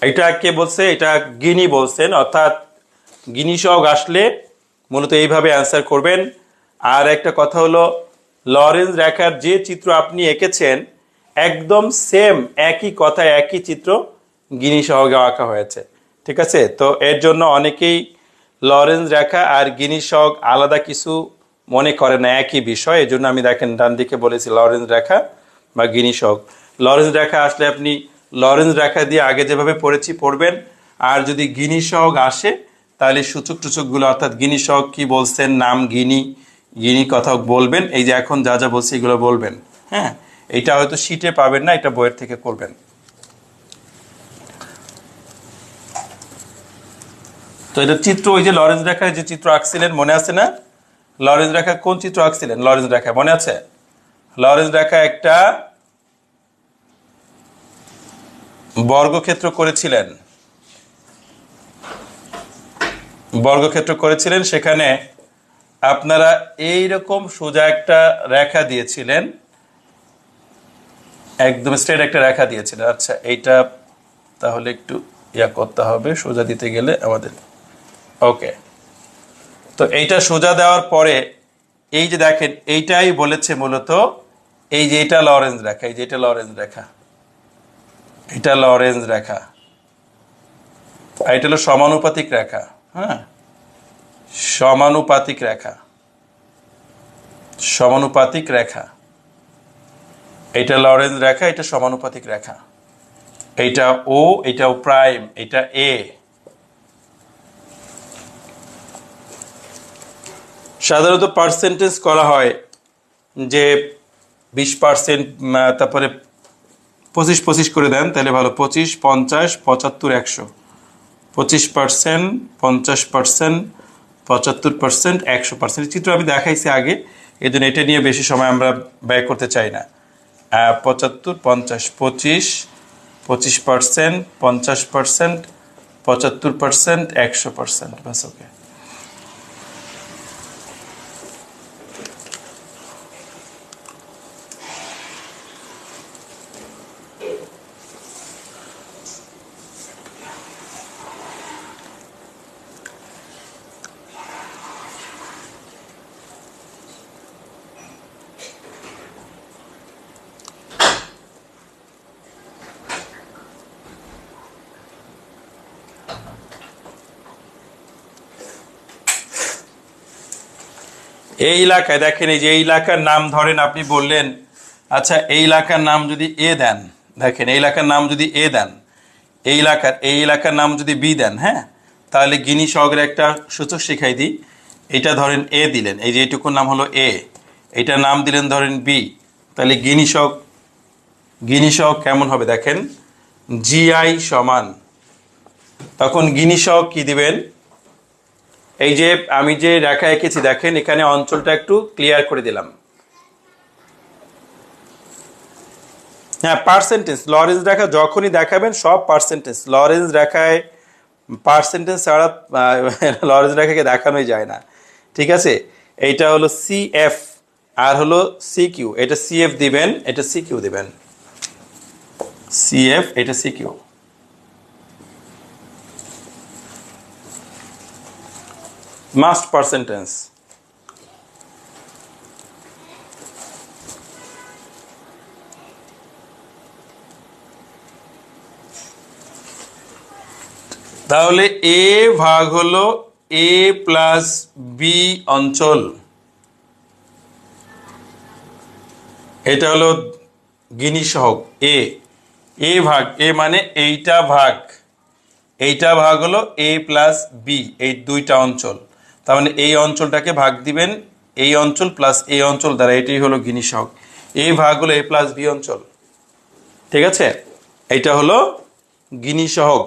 এটা কে বলছে? এটা গিনি বলছেন। অর্থাৎ গিনি সহগ আসলে মূলত এইভাবে অ্যান্সার করবেন। আর একটা কথা হলো, লরেন্স রেখার যে চিত্র আপনি এঁকেছেন একদম সেম একই কথা, একই চিত্র গিনি সহগে আঁকা হয়েছে। ঠিক আছে? তো এর জন্য অনেকেই লরেন্স রেখা আর গিনি সহগ আলাদা কিছু মনে করে না, একই বিষয়। এই জন্য আমি দেখেন ডান দিকে বলেছি লরেন্স রেখা বা গিনি সহগ। লরেন্স রেখা আসলে আপনি লরেন্স রেখা দিয়ে আগে যেভাবে পড়েছি পড়বেন। আর যদি গিনি সহগ আসে তাহলে সূচক টুচকগুলো, অর্থাৎ গিনি সহগ কি বলছেন, নাম গিনি, গিনি কথা বলবেন। এই যে এখন যা যা বলছি এগুলো বলবেন। হ্যাঁ, এটা হয়তো শিটে পাবেন না, এটা বইয়ের থেকে করবেন। তো এটা চিত্র, ওই যে লরেন্স রেখায় যে চিত্র আঁকছিলেন মনে আছে না? লরেন্স রেখা কোন চিত্র আঁকছিলেন? লরেন্স রেখা মনে আছে? লরেন্স রেখা একটা বর্গক্ষেত্র করেছিলেন, বর্গক্ষেত্র করেছিলেন। সেখানে আপনারা এইরকম সোজা একটা রেখা দিয়েছিলেন, একদম স্ট্রেট একটা রেখা দিয়েছিলেন। আচ্ছা, এইটা তাহলে একটু ইয়া করতে হবে সোজা দিতে গেলে আমাদের। ওকে, তো এইটা সোজা দেওয়ার পরে এই যে দেখেন, এইটাই বলেছে মূলত, এই যে এটা লরেন্স রেখা, এই যে এটা লরেন্স রেখা, এটা লরেন্স রেখা, আর এটা হলো সমানুপাতিক রেখা। হ্যাঁ, সমানুপাতিক রেখা, সমানুপাতিক রেখা। এটা লরেন্স রেখা, এটা সমানুপাতিক রেখা। এইটা ও, এটাও প্রাইম, এটা এ। সাধারণত পার্সেন্টেজ করা হয় যে 20%, তারপরে 25-25 করে দেন তাহলে ভালো। 25, 50, 75, 100। 25%, 50%, 75%, 100%। চিত্র আমি দেখাইছি আগে, এই জন্য এটা নিয়ে বেশি সময় আমরা ব্যয় করতে চাই না। 75, 50, 25, 25%, 50%, 75%, 100%, বাস। ওকে, এই এলাকায় দেখেন, এই যে এই এলাকার নাম ধরেন, আপনি বললেন আচ্ছা এই এলাকার নাম যদি এ দেন, দেখেন এই এলাকার নাম যদি এ দেন, এই এলাকার নাম যদি বি দেন, হ্যাঁ, তাহলে গিনি সহগের একটা সূচক শিখাই দিই। এটা ধরেন এ দিলেন, এই যে এইটুকুর নাম হলো এ, এইটার নাম দিলেন ধরেন বি, তাহলে গিনি সহগ কেমন হবে দেখেন, জিআই সমান, তখন গিনি সহগ কি দিবেন? এই যে আমি যে রেখা এঁকেছি দেখেন, এখানে অঞ্চলটা একটু ক্লিয়ার করে দিলাম। হ্যাঁ, পার্সেন্টেজ, লরেন্স রেখা যখনই দেখাবেন সব পার্সেন্টেজ। লরেন্স রেখায় পার্সেন্টেজ ছাড়া লরেন্স রেখাকে দেখানোই যায় না, ঠিক আছে? এইটা হলো সিএফ আর হলো সিকিউ, এটা সিএফ দিবেন, এটা সিকিউ দিবেন। সিএফ, এটা সিকিউ। Must percentage. তাহলে এ ভাগ হলো এ প্লাস বি অঞ্চল, এটা হলো গিনি সহগ এ। এ ভাগ এ মানে এইটা ভাগ হলো এ প্লাস বি, এই দুইটা অঞ্চল। তার মানে এই অঞ্চলটাকে ভাগ দিবেন এই অঞ্চল প্লাস এই অঞ্চল দ্বারা, এটাই হলো গিনি সহগ। এ ভাগ হলো এ প্লাস বি অঞ্চল, ঠিক আছে? এটা হলো গিনি সহগ।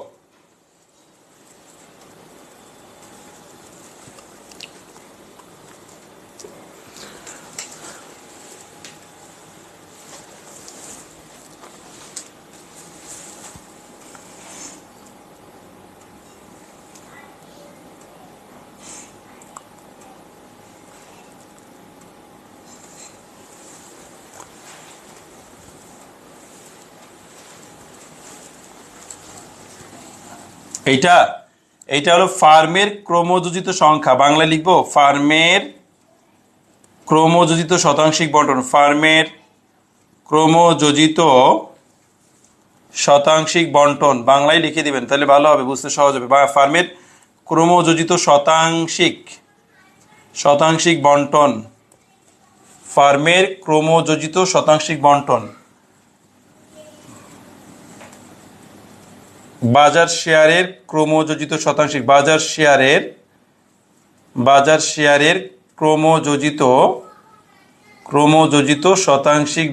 এইটা হলো ফার্মের ক্রমযোজিত সংখ্যা, বাংলায় লিখবো ফার্মের ক্রমযোজিত শতাংশিক বন্টন। ফার্মের ক্রমযোজিত শতাংশিক বন্টন বাংলায় লিখে দিবেন, তাহলে ভালো হবে, বুঝতে সহজ হবে। বা ফার্মের ক্রমযোজিত শতাংশিক বন্টন, ফার্মের ক্রমযোজিত শতাংশিক বন্টন। বাজার শেয়ারের ক্রমযোজিত শতাংশিক, বাজার শেয়ারের ক্রমযোজিত শতাংশিক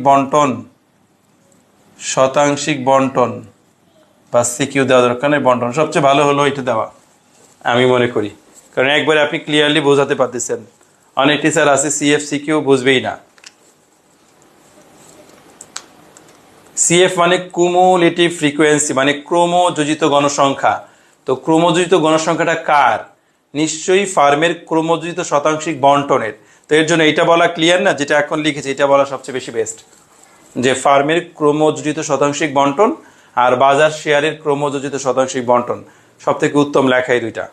বন্টন বা সিকিউ দেওয়া দরকার নেই, বন্টন সবচেয়ে ভালো হলো এটা দেওয়া। আমি মনে করি, কারণ একবারে আপনি ক্লিয়ারলি বোঝাতে পারতেছেন। অনেক টিচার আছে সিএফসিকিউ বুঝবেই না। সিএফ মানে কুমুলেটিভ ফ্রিকোয়েন্সি, মানে ক্রমযোজিত গণসংখ্যা। তো ক্রমযোজিত গণসংখ্যাটা কার? নিশ্চয়ই ফার্মের ক্রমযোজিত শতাংশিক বন্টনের। তো এর জন্য এটা বলা ক্লিয়ার না, যেটা এখন লিখেছি এটা বলা সবচেয়ে বেশি বেস্ট, যে ফার্মের ক্রমযোজিত শতাংশিক বন্টন আর বাজার শেয়ারের ক্রমযোজিত শতাংশিক বন্টন, সব থেকে উত্তম লেখা এই দুইটা।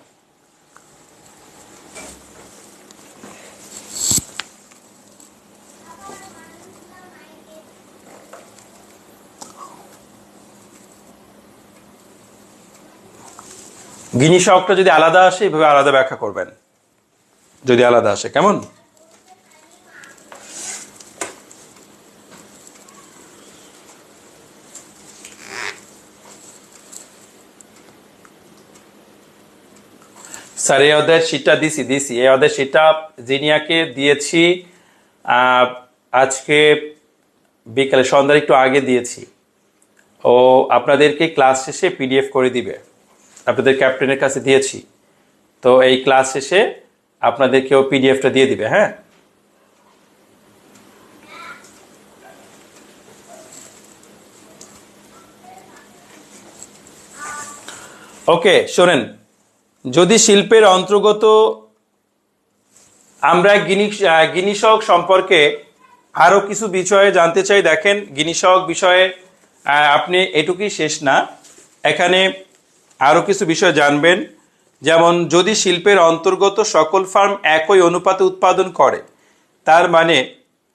গিনি শকটা যদি আলাদা আসে এভাবে আলাদা ব্যাখ্যা করবেন, যদি আলাদা আসে। কেমন? স্যার এই অধ্যায়ের শীটটা দিছি এই অধ্যায়ের শীটটা জিনিয়াকে দিয়েছি আজকে বিকালে, সন্ধ্যার একটু আগে দিয়েছি। ও আপনাদেরকে ক্লাস শেষে পিডিএফ করে দিবে, আপনাদের ক্যাপ্টেনের কাছে দিয়েছি। তো এই ক্লাস শেষে আপনাদেরকেও পিডিএফটা দিয়ে দিবে। হ্যাঁ, ওকে। শোনেন, যদি শিল্পের অন্তর্গত আমরা গিনিসক সম্পর্কে আরো কিছু বিষয়ে জানতে চাই। দেখেন, গিনিসক বিষয়ে আপনি এটুকুই শেষ না, এখানে আরো কিছু বিষয় জানবেন। যেমন, যদি শিল্পের অন্তর্গত সকল ফার্ম একই অনুপাতে উৎপাদন করে, তার মানে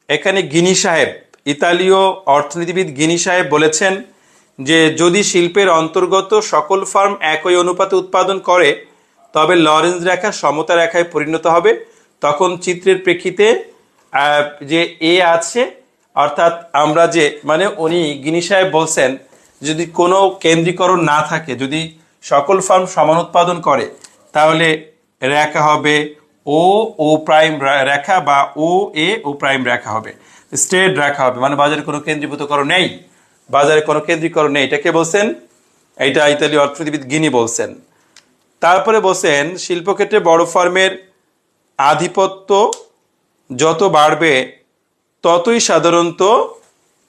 এখানে গিনি সাহেব, ইতালীয় অর্থনীতিবিদ গিনি সাহেব বলেছেন যে যদি শিল্পের অন্তর্গত সকল ফার্ম একই অনুপাতে উৎপাদন করে তবে লরেন্জ রেখা সমতা রেখায় পরিণত হবে। তখন চিত্রের প্রেক্ষিতে যে এ আছে, অর্থাৎ আমরা যে, মানে উনি গিনি সাহেব বলছেন যদি কোনো কেন্দ্রীকরণ না থাকে, যদি সকল ফার্ম সমান উৎপাদন করে, তাহলে রেখা হবে ও প্রাইম রেখা, বা ও প্রাইম রেখা হবে, স্ট্রেট রেখা হবে। মানে বাজারে কোনো কেন্দ্রীভূতকরণ নেই, বাজারে কোনো কেন্দ্রীকরণ নেই। এটা কে বলছেন? এটা ইতালীয় অর্থনীতিবিদ গিনি বলছেন। তারপরে বলছেন শিল্পক্ষেত্রে বড় ফার্মের আধিপত্য যত বাড়বে ততই সাধারণত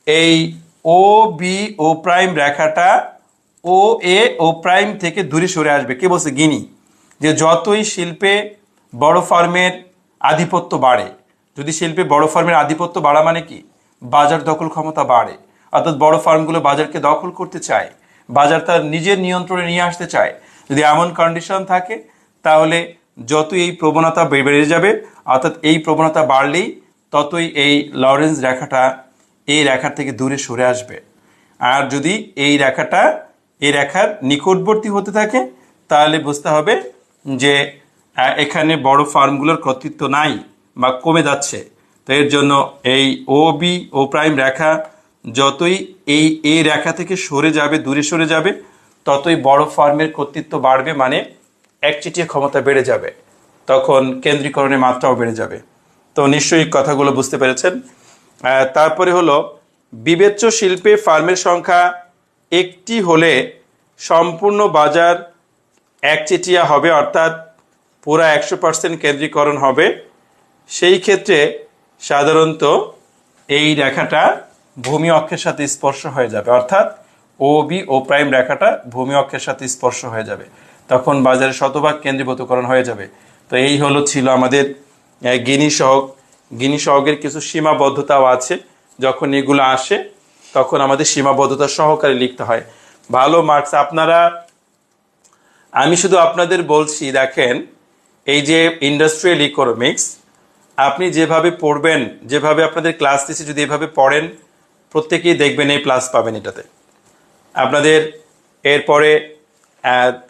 এই ও প্রাইম রেখাটা ও প্রাইম থেকে দূরে সরে আসবে। কে বলছে? গিনি। যে যতই শিল্পে বড় ফার্মের আধিপত্য বাড়ে, যদি শিল্পে বড় ফার্মের আধিপত্য বাড়া মানে কি? বাজার দখল ক্ষমতা বাড়ে, অর্থাৎ বড় ফার্মগুলো বাজারকে দখল করতে চায়, বাজার তার নিজের নিয়ন্ত্রণে নিয়ে আসতে চায়। যদি এমন কন্ডিশন থাকে তাহলে যতই এই প্রবণতা বেড়ে যাবে, অর্থাৎ এই প্রবণতা বাড়লেই ততই এই লরেন্স রেখাটা এই রেখার থেকে দূরে সরে আসবে। আর যদি এই রেখাটা এই রেখার নিকটবর্তী হতে থাকে তাহলে বুঝতে হবে যে এখানে বড় ফার্মগুলোর কর্তৃত্ব নাই বা কমে যাচ্ছে। তো এর জন্য এই ও প্রাইম রেখা যতই এই রেখা থেকে সরে যাবে, দূরে সরে যাবে, ততই বড় ফার্মের কর্তৃত্ব বাড়বে, মানে একচেটিয়া ক্ষমতা বেড়ে যাবে, তখন কেন্দ্রীকরণের মাত্রাও বেড়ে যাবে। তো নিশ্চয়ই কথাগুলো বুঝতে পেরেছেন। তারপরে হলো বিবেচ্য শিল্পে ফার্মের সংখ্যা একটি হলে সম্পূর্ণ বাজার একচেটিয়া হবে, অর্থাৎ পুরা 100% কেন্দ্রীকরণ হবে। সেই ক্ষেত্রে সাধারণত এই রেখাটা ভূমি অক্ষের সাথে স্পর্শ হয়ে যাবে, অর্থাৎ ও প্রাইম রেখাটা ভূমি অক্ষের সাথে স্পর্শ হয়ে যাবে, তখন বাজারে শতভাগ কেন্দ্রীভূতকরণ হয়ে যাবে। তো এই ছিল আমাদের গিনি সহগের কিছু সীমাবদ্ধতাও আছে। যখন এগুলো আসে তখন আমাদের সীমাবদ্ধতা সহকারে লিখতে হয়। ভালো মার্কস আপনারা, আমি শুধু আপনাদের বলছি, দেখেন এই যে ইন্ডাস্ট্রিয়াল ইকোনমিক্স আপনি যেভাবে পড়বেন, যেভাবে আপনাদের ক্লাস দিচ্ছি, যদি এভাবে পড়েন প্রত্যেকেই দেখবেন A+ পাবেন এটাতে। আপনাদের এরপরে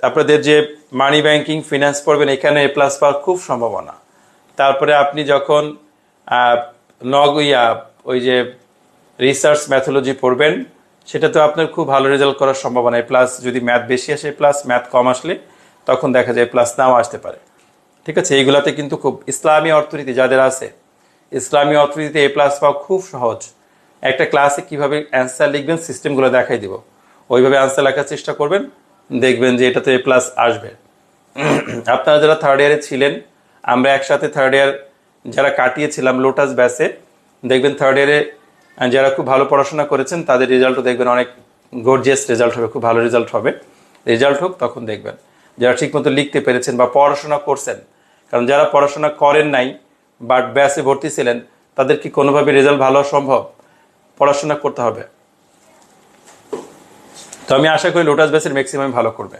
আপনাদের যে মানি ব্যাংকিং ফিনান্স পড়বেন, এখানে A+ পাওয়ার খুব সম্ভাবনা। তারপরে আপনি যখন ওই যে রিসার্চ ম্যাথোলজি পড়বেন, সেটাতে আপনার খুব ভালো রেজাল্ট করার সম্ভাবনা। A+, যদি ম্যাথ বেশি আসে A+, ম্যাথ কম আসলে তখন দেখা যায় A+ নাও আসতে পারে। ঠিক আছে, এইগুলাতে কিন্তু খুব, ইসলামী অর্থনীতি যাদের আছে, ইসলামী অর্থনীতিতে A+ পাওয়া খুব সহজ। একটা ক্লাসে কিভাবে অ্যান্সার লিখবেন সিস্টেমগুলো দেখাই দিব, ওইভাবে অ্যান্সার লেখার চেষ্টা করবেন, দেখবেন যে এটাতে A+ আসবে। আপনারা যারা থার্ড ইয়ারে ছিলেন, আমরা একসাথে থার্ড ইয়ার যারা কাটিয়েছিলাম লোটাস ব্যাচে, দেখবেন থার্ড ইয়ারে যারা খুব ভালো পড়াশোনা করেছেন তাদের রেজাল্টও দেখবেন অনেক গর্জিয়াস রেজাল্ট হবে, খুব ভালো রেজাল্ট হবে। রেজাল্ট হোক তখন দেখবেন যারা ঠিকমতো লিখতে পেরেছেন বা পড়াশোনা করছেন। কারণ যারা পড়াশোনা করেন নাই বাট ব্যাচে ভর্তি ছিলেন, তাদের কি কোনোভাবে রেজাল্ট ভালো সম্ভব? পড়াশোনা করতে হবে। তো আমি আশা করি লোটাস ব্যাচের ম্যাক্সিমাম ভালো করবে।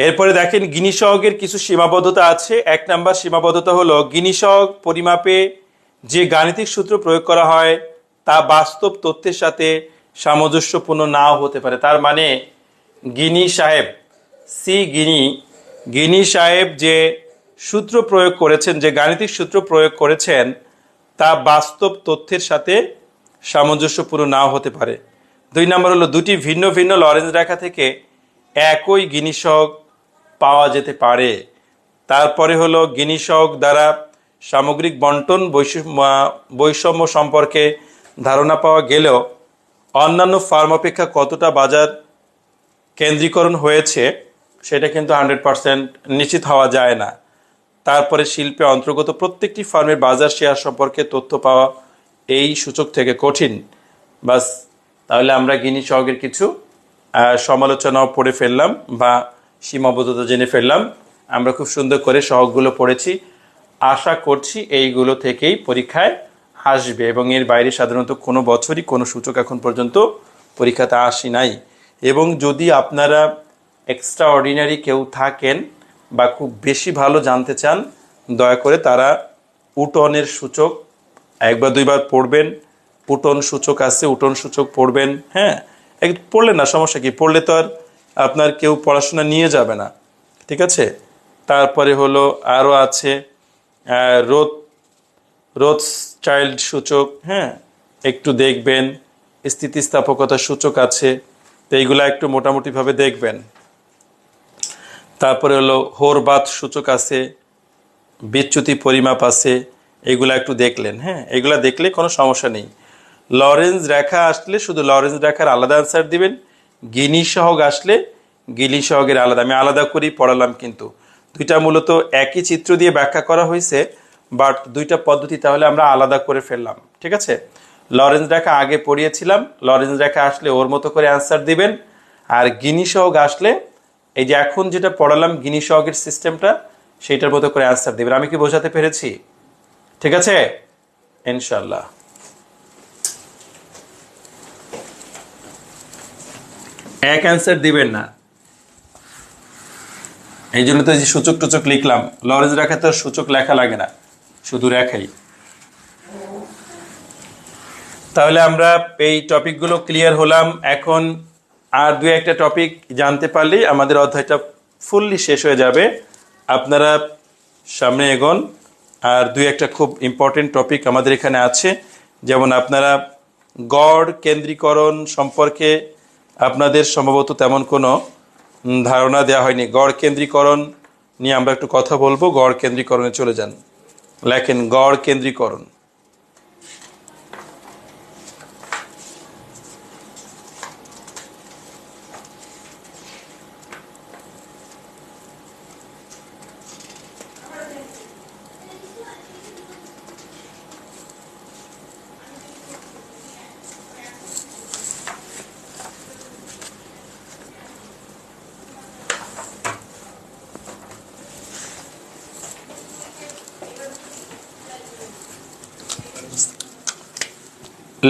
এরপরে দেখেন গিনি সহগের কিছু সীমাবদ্ধতা আছে। 1 নাম্বার সীমাবদ্ধতা হলো গিনি সহগ পরিমাপে যে গাণিতিক সূত্র প্রয়োগ করা হয় তা বাস্তব তথ্যের সাথে সামঞ্জস্যপূর্ণ নাও হতে পারে। তার মানে গিনি সাহেব গিনি সাহেব যে সূত্র প্রয়োগ করেছেন, যে গাণিতিক সূত্র প্রয়োগ করেছেন তা বাস্তব তথ্যের সাথে সামঞ্জস্যপূর্ণ নাও হতে পারে। 2 নম্বর হলো দুটি ভিন্ন ভিন্ন লরেন্জ রেখা থেকে একই গিনি সহগ পাওয়া যেতে পারে। তারপরে হলো গিনি সহগ দ্বারা সামগ্রিক বন্টন বৈষম্য সম্পর্কে ধারণা পাওয়া গেলেও অন্যান্য ফার্ম অপেক্ষা কতটা বাজার কেন্দ্রীকরণ হয়েছে সেটা কিন্তু 100% নিশ্চিত হওয়া যায় না। তারপরে শিল্পে অন্তর্গত প্রত্যেকটি ফার্মের বাজার শেয়ার সম্পর্কে তথ্য পাওয়া এই সূচক থেকে কঠিন। বাস, তাহলে আমরা গিনি সহগের কিছু সমালোচনাও পড়ে ফেললাম বা সীমাবদ্ধতা জেনে ফেললাম। আমরা খুব সুন্দর করে সহগগুলো পড়েছি। আশা করছি এইগুলো থেকেই পরীক্ষায় আসবে, এবং এর বাইরে সাধারণত কোনো বছরই কোনো সূচক এখন পর্যন্ত পরীক্ষাতে আসি নাই। এবং যদি আপনারা এক্সট্রা অর্ডিনারি কেউ থাকেন বা খুব বেশি ভালো জানতে চান, দয়া করে তারা উটনের সূচক 1 বা 2 বার পড়বেন। উটন সূচক আছে, উটন সূচক পড়বেন। হ্যাঁ, পড়লে না সমস্যা কি, পড়লে তো আর আপনার কেউ পড়াশোনা নিয়ে যাবে না, ঠিক আছে। তারপরে হলো আরও আছে রোথচাইল্ড সূচক, হ্যাঁ একটু দেখবেন। স্থিতিস্থাপকতা সূচক আছে, তো এইগুলা একটু মোটামুটিভাবে দেখবেন। তারপরে হলো হোরবাত সূচক আছে, বিচ্যুতি পরিমাপ আছে, এগুলা একটু দেখলেন। হ্যাঁ, এগুলা দেখলে কোনো সমস্যা নেই। লরেন্জ রেখা আসলে শুধু লরেন্জ রেখার আলাদা আনসার দিবেন। গিনি সহগ আসলে গিনি সহগের আলাদা, আমি আলাদা করেই পড়ালাম, কিন্তু দুইটা মূলত একই চিত্র দিয়ে ব্যাখ্যা করা হয়েছে, বাট দুইটা পদ্ধতি তাহলে আমরা আলাদা করে ফেললাম, ঠিক আছে। লরেন্জ রেখা আগে পড়িয়েছিলাম, লরেন্জ রেখা আসলে ওর মতো করে অ্যান্সার দিবেন। আর গিনি সহগ আসলে এই যে এখন যেটা পড়ালাম গিনি সহগের সিস্টেমটা, সেইটার মতো করে অ্যান্সার দিবেন। আমি কি বোঝাতে পেরেছি? ঠিক আছে, ইনশাল্লাহ। এক অ্যান্সার দিবেন না, এই জন্য তো এই যে সূচক টুচক লিখলাম। লরেন্জ রেখা তো সূচক লেখা লাগে না, শুধু রেখাই। তাহলে আমরা এই টপিকগুলো ক্লিয়ার হলাম। এখন আর 2-1টা টপিক জানতে পারলেই আমাদের অধ্যায়টা ফুললি শেষ হয়ে যাবে। আপনারা সামনে এগোন। আর 2-1টা খুব ইম্পর্টেন্ট টপিক আমাদের এখানে আছে, যেমন আপনারা গড় কেন্দ্রীকরণ সম্পর্কে আপনাদের সম্ভবত তেমন কোনো ধারণা দেওয়া হয়নি। গড় কেন্দ্রীকরণ নিয়ে আমরা একটু কথা বলবো। গড় কেন্দ্রীকরণে চলে যান, লেখেন গড় কেন্দ্রীকরণ।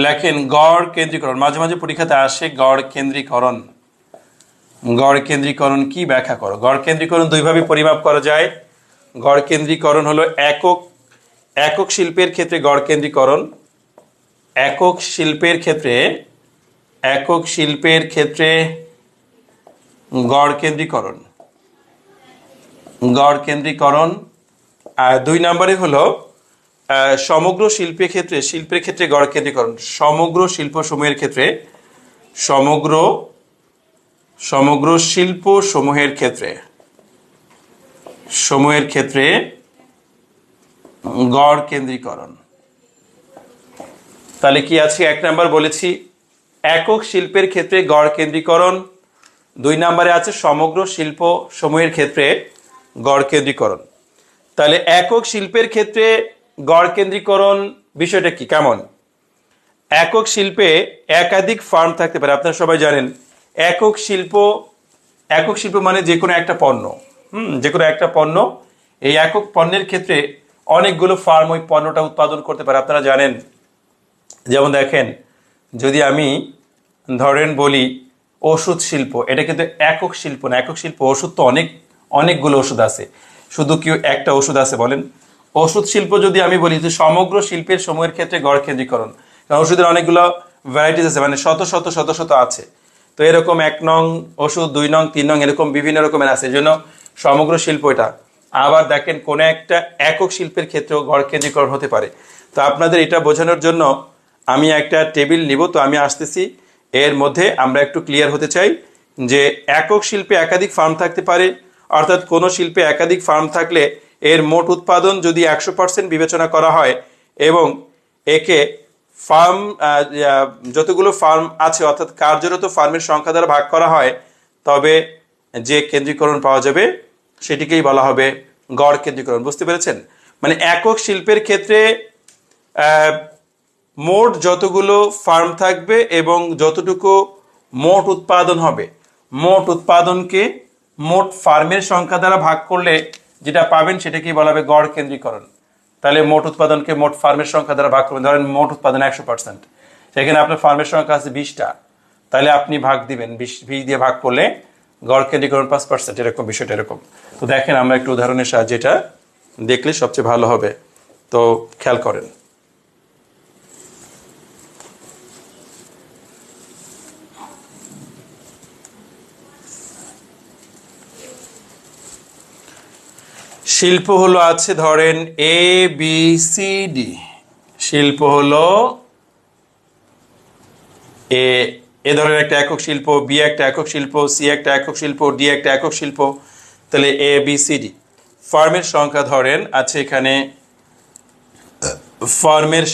লেখেন গড় কেন্দ্রীকরণ। মাঝে মাঝে পরীক্ষাতে আসে গড় কেন্দ্রীকরণ। গড় কেন্দ্রীকরণ কি ব্যাখ্যা করো। গড় কেন্দ্রীকরণ 2 ভাবে পরিমাপ করা যায়। গড় কেন্দ্রীকরণ হলো একক শিল্পের ক্ষেত্রে গড় কেন্দ্রীকরণ, একক শিল্পের ক্ষেত্রে গড় কেন্দ্রীকরণ। আর 2 নম্বরে হলো সমগ্র শিল্পের ক্ষেত্রে গড় কেন্দ্রীকরণ। সমগ্র শিল্প সমূহের ক্ষেত্রে গড় কেন্দ্রীকরণ। তাহলে কি আছে, 1 নাম্বার বলেছি একক শিল্পের ক্ষেত্রে গড় কেন্দ্রীকরণ, 2 নম্বরে আছে সমগ্র শিল্প সমূহের ক্ষেত্রে গড় কেন্দ্রীকরণ। তাহলে একক শিল্পের ক্ষেত্রে গড় কেন্দ্রীকরণ বিষয়টা কি, কেমন? একক শিল্পে একাধিক ফার্ম থাকতে পারে, আপনারা সবাই জানেন। একক শিল্প মানে যে কোনো একটা পণ্য, যে কোনো একটা পণ্য, এই একক পণ্যের ক্ষেত্রে অনেকগুলো ফার্ম ওই পণ্যটা উৎপাদন করতে পারে, আপনারা জানেন। যেমন দেখেন, যদি আমি ধরেন বলি ওষুধ শিল্প, এটা কিন্তু একক শিল্প না। একক শিল্প, ওষুধ তো অনেকগুলো ওষুধ আছে, শুধু কি একটা ওষুধ আছে বলেন? ওষুধ শিল্প যদি আমি বলি যে সমগ্র শিল্পের সমূহের ক্ষেত্রে গড় কেন্দ্রীকরণ, কারণ ওষুধের অনেকগুলো ভ্যারাইটিস আছে, মানে শত শত শত শত আছে। তো এরকম 1 নং ওষুধ, 2 নং, 3 নং, এরকম বিভিন্ন রকমের আছে, এই জন্য সমগ্র শিল্প এটা। আবার দেখেন কোন একটা একক শিল্পের ক্ষেত্রেও গড় কেন্দ্রীকরণ হতে পারে। তো আপনাদের এটা বোঝানোর জন্য আমি একটা টেবিল নিব, তো আমি আসতেছি। এর মধ্যে আমরা একটু ক্লিয়ার হতে চাই যে একক শিল্পে একাধিক ফার্ম থাকতে পারে, অর্থাৎ কোন শিল্পে একাধিক ফার্ম থাকলে এর মোট উৎপাদন যদি 100% বিবেচনা করা হয় এবং একে ফার্ম যতগুলো ফার্ম আছে অর্থাৎ কার্যরত ফার্মের সংখ্যা দ্বারা ভাগ করা হয়, তবে যে কেন্দ্রীকরণ পাওয়া যাবে সেটিকেই বলা হবে গড় কেন্দ্রীকরণ। বুঝতে পেরেছেন? মানে একক শিল্পের ক্ষেত্রে মোট যতগুলো ফার্ম থাকবে এবং যতটুকু মোট উৎপাদন হবে, মোট উৎপাদনকে মোট ফার্মের সংখ্যা দ্বারা ভাগ করলে যেটা পাবেন সেটাকেই বলা হবে গড় কেন্দ্রীকরণ। তাহলে মোট উৎপাদনকে মোট ফার্মের সংখ্যা দ্বারা ভাগ করবেন। ধরেন মোট উৎপাদন 100%, সেখানে আপনার ফার্মের সংখ্যা আছে 20টা, তাহলে আপনি ভাগ দিবেন 20 দিয়ে ভাগ করলে গড় কেন্দ্রীকরণ 5%, এরকম বিষয়টা এরকম। তো দেখেন আমরা একটু উদাহরণের সাহায্যে এটা দেখলে সবচেয়ে ভালো হবে। তো খেয়াল করেন, শিল্প হলো আছে ধরেন ABCD। শিল্প হলো এ ধরনের একটা একক শিল্প, বি একটা একক শিল্প, সি একটা একক শিল্প, ডি একটা একক শিল্প। তাহলে ABCD। ফার্মের সংখ্যা ধরেন আছে এখানে, ফার্মের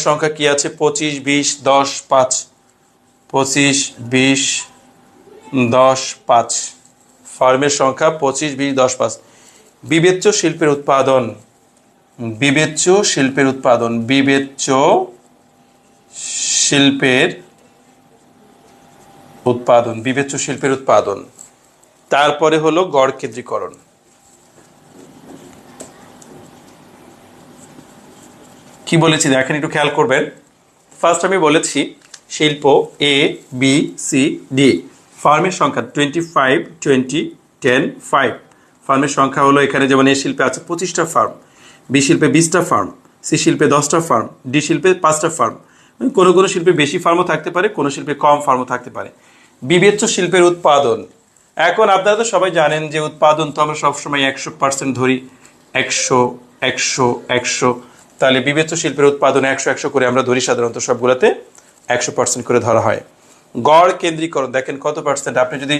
সংখ্যা কি আছে? 25, 20, 10, 5। 25, 20, 10, 5। ফার্মের সংখ্যা 25, 20, 10, 5। বিবেচ্য শিল্পের উৎপাদন, বিবেচ্য শিল্পের উৎপাদন, তারপরে হলো গড় কেন্দ্রীকরণ। কি বলেছি দেখেন, একটু খেয়াল করবেন। ফার্স্ট আমি বলেছি শিল্প ABCD, ফার্মের সংখ্যা 25, 20, 10, 5। ফার্মের সংখ্যা হলো এখানে, যেমন এ শিল্পে আছে 25টা ফার্ম, বি শিল্পে 20টা ফার্ম, সি শিল্পে 10টা ফার্ম, ডি শিল্পে 5টা ফার্ম। কোনো কোনো শিল্পে বেশি ফার্মও থাকতে পারে, কোনো শিল্পে কম ফার্মও থাকতে পারে। বিবেচ্য শিল্পের উৎপাদন, এখন আপনারা তো সবাই জানেন যে উৎপাদন তো আমরা সবসময় 100% ধরি, 100, 100, 100। তাহলে বিবেচ্য শিল্পের উৎপাদন 100, 100 করে আমরা ধরি, সাধারণত সবগুলোতে 100% করে ধরা হয়। গড় কেন্দ্রীকরণ দেখেন কত পার্সেন্ট। আপনি যদি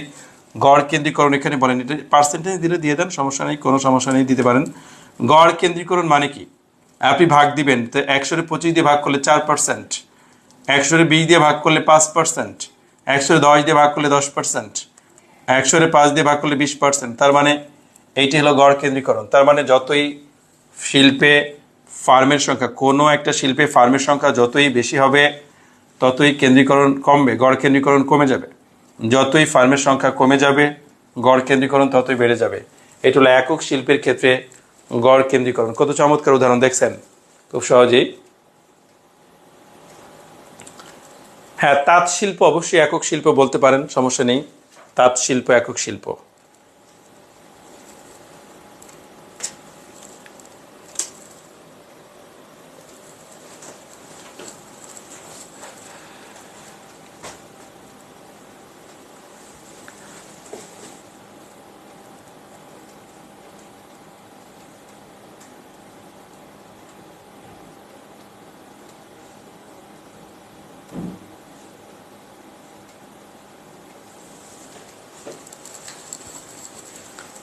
গড় কেন্দ্রীকরণ এখানে বলেন, এটা পার্সেন্টেজ দিলে দিয়ে দেন, সমস্যা নেই, কোনো সমস্যা নেই, দিতে পারেন। গড় কেন্দ্রীকরণ মানে কি? আপনি ভাগ দিবেন, তো 100-25 দিয়ে ভাগ করলে 4%, 100-20 দিয়ে ভাগ করলে 5%, 110 দিয়ে ভাগ করলে 10%, 105 দিয়ে ভাগ করলে 20%। তার মানে এইটি হলো গড় কেন্দ্রীকরণ। তার মানে যতই শিল্পে ফার্মের সংখ্যা, কোনো একটা শিল্পে ফার্মের সংখ্যা যতই বেশি হবে ততই কেন্দ্রীকরণ কমবে, গড় কেন্দ্রীকরণ কমে যাবে। যতই ফার্মের সংখ্যা কমে যাবে গড় কেন্দ্রীকরণ ততই বেড়ে যাবে। এটা হলো একক শিল্পের ক্ষেত্রে গড় কেন্দ্রীকরণ। কত চমৎকার উদাহরণ দেখছেন, খুব সহজেই। হ্যাঁ, তাঁত শিল্প অবশ্যই একক শিল্প বলতে পারেন, সমস্যা নেই। তাঁত শিল্প একক শিল্প।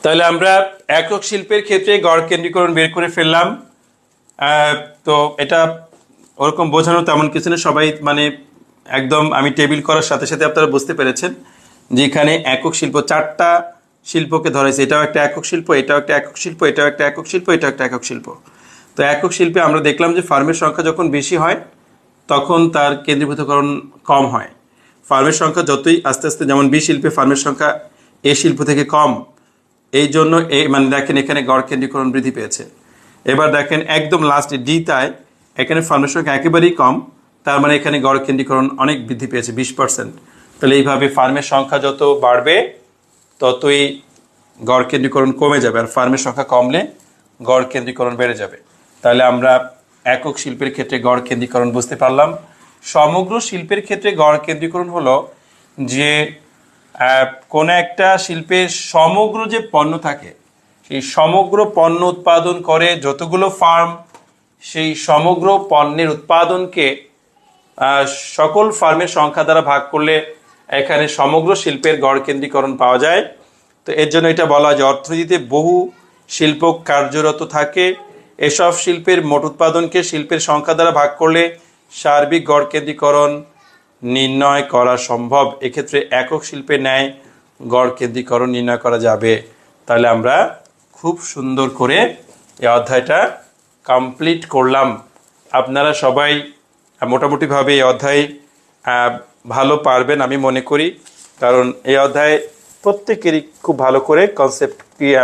তাহলে আমরা একক শিল্পের ক্ষেত্রে গড় কেন্দ্রীকরণ বের করে ফেললাম। তো এটা ওরকম বোঝানো তেমন কিছু না, সবাই মানে একদম আমি টেবিল করার সাথে সাথে আপনারা বুঝতে পেরেছেন যে এখানে একক শিল্প 4টা শিল্পকে ধরেছে। এটাও একটা একক শিল্প, এটাও একটা একক শিল্প, এটাও একটা একক শিল্প, এটাও একটা একক শিল্প। তো একক শিল্পে আমরা দেখলাম যে ফার্মের সংখ্যা যখন বেশি হয় তখন তার কেন্দ্রীভূতকরণ কম হয়। ফার্মের সংখ্যা যতই আস্তে আস্তে, যেমন বি শিল্পে ফার্মের সংখ্যা এ শিল্প থেকে কম, এই জন্য মানে দেখেন এখানে গড় কেন্দ্রীকরণ বৃদ্ধি পেয়েছে। এবার দেখেন একদম লাস্টে ডি তাই এখানে ফার্মের সংখ্যা একেবারেই কম, তার মানে এখানে গড় কেন্দ্রীকরণ অনেক বৃদ্ধি পেয়েছে 20%। তাহলে এইভাবে ফার্মের সংখ্যা যত বাড়বে ততই গড় কেন্দ্রীকরণ কমে যাবে, আর ফার্মের সংখ্যা কমলে গড় কেন্দ্রীকরণ বেড়ে যাবে। তাহলে আমরা একক শিল্পের ক্ষেত্রে গড় কেন্দ্রীকরণ বুঝতে পারলাম। সমগ্র শিল্পের ক্ষেত্রে গড় কেন্দ্রীকরণ হলো যে কোনো একটা শিল্পের সমগ্র যে পণ্য থাকে সেই সমগ্র পণ্য উৎপাদন করে যতগুলো ফার্ম, সেই সমগ্র পণ্যের উৎপাদনকে সকল ফার্মের সংখ্যা দ্বারা ভাগ করলে এখানে সমগ্র শিল্পের গড় কেন্দ্রীকরণ পাওয়া যায়। তো এর জন্য এটা বলা হয় যে অর্থনীতিতে বহু শিল্প কার্যরত থাকে, এসব শিল্পের মোট উৎপাদনকে শিল্পের সংখ্যা দ্বারা ভাগ করলে সার্বিক গড় কেন্দ্রীকরণ নির্ণয় করা সম্ভব। এক্ষেত্রে একক শিল্পের ন্যায় গড় কেন্দ্রীকরণ নির্ণয় করা যাবে। তাহলে আমরা খুব সুন্দর করে এই অধ্যায়টা কমপ্লিট করলাম। আপনারা সবাই মোটামুটিভাবে এই অধ্যায় ভালো পারবেন আমি মনে করি, কারণ এই অধ্যায় প্রত্যেকেরই খুব ভালো করে কনসেপ্ট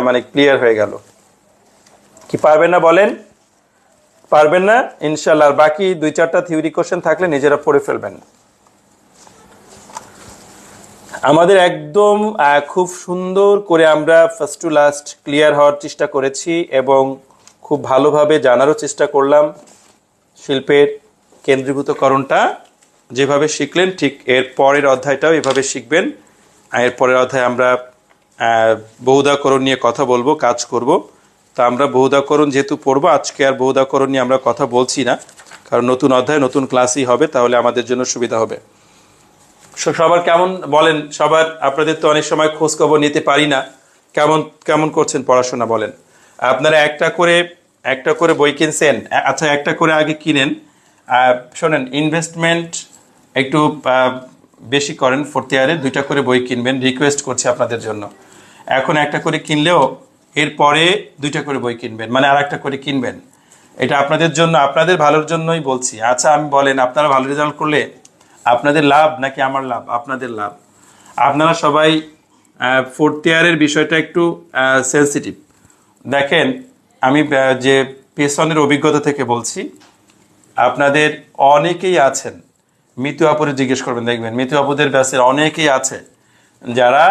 মানে ক্লিয়ার হয়ে গেল। কি পারবেন না বলেন? পারবেন না ইনশাল্লাহ। বাকি 2-4টা থিওরি কোশ্চেন থাকলে নিজেরা পড়ে ফেলবেন। আমাদের একদম খুব সুন্দর করে আমরা ফার্স্ট টু লাস্ট ক্লিয়ার হওয়ার চেষ্টা করেছি এবং খুব ভালোভাবে জানারও চেষ্টা করলাম। শিল্পের কেন্দ্রীভূতকরণটা যেভাবে শিখলেন ঠিক এর পরের অধ্যায়টাও এভাবে শিখবেন। এর পরের অধ্যায়ে আমরা বহুধাকরণ নিয়ে কথা বলবো, কাজ করব। তা আমরা বহুধাকরণ যেহেতু পড়বো, আজকে আর বহুধাকরণ নিয়ে আমরা কথা বলছি না, কারণ নতুন অধ্যায় নতুন ক্লাসই হবে, তাহলে আমাদের জন্য সুবিধা হবে। সবার কেমন বলেন? সবার আপনাদের তো অনেক সময় খোঁজ খবর নিতে পারি না, কেমন কেমন করছেন পড়াশোনা বলেন? আপনারা একটা করে বই কিনছেন? আচ্ছা, একটা করে আগে কিনেন। শোনেন, ইনভেস্টমেন্ট একটু বেশি করেন, 4th ইয়ারে 2টা করে বই কিনবেন, রিকোয়েস্ট করছি আপনাদের জন্য। এখন একটা করে কিনলেও এরপরে 2টা করে বই কিনবেন, মানে আর একটা করে কিনবেন। এটা আপনাদের জন্য, আপনাদের ভালোর জন্যই বলছি। আচ্ছা আমি বলেন, আপনারা ভালো রেজাল্ট করলে আপনাদের লাভ নাকি আমার লাভ? আপনাদের লাভ। আপনারা সবাই 4th ইয়ারের বিষয়টা একটু সেন্সিটিভ। দেখেন, আমি যে পেছনের অভিজ্ঞতা থেকে বলছি, আপনাদের অনেকেই আছেন, মিতু আপুরে জিজ্ঞেস করবেন, দেখবেন মিতু আপুদের ব্যাচের অনেকেই আছে যারা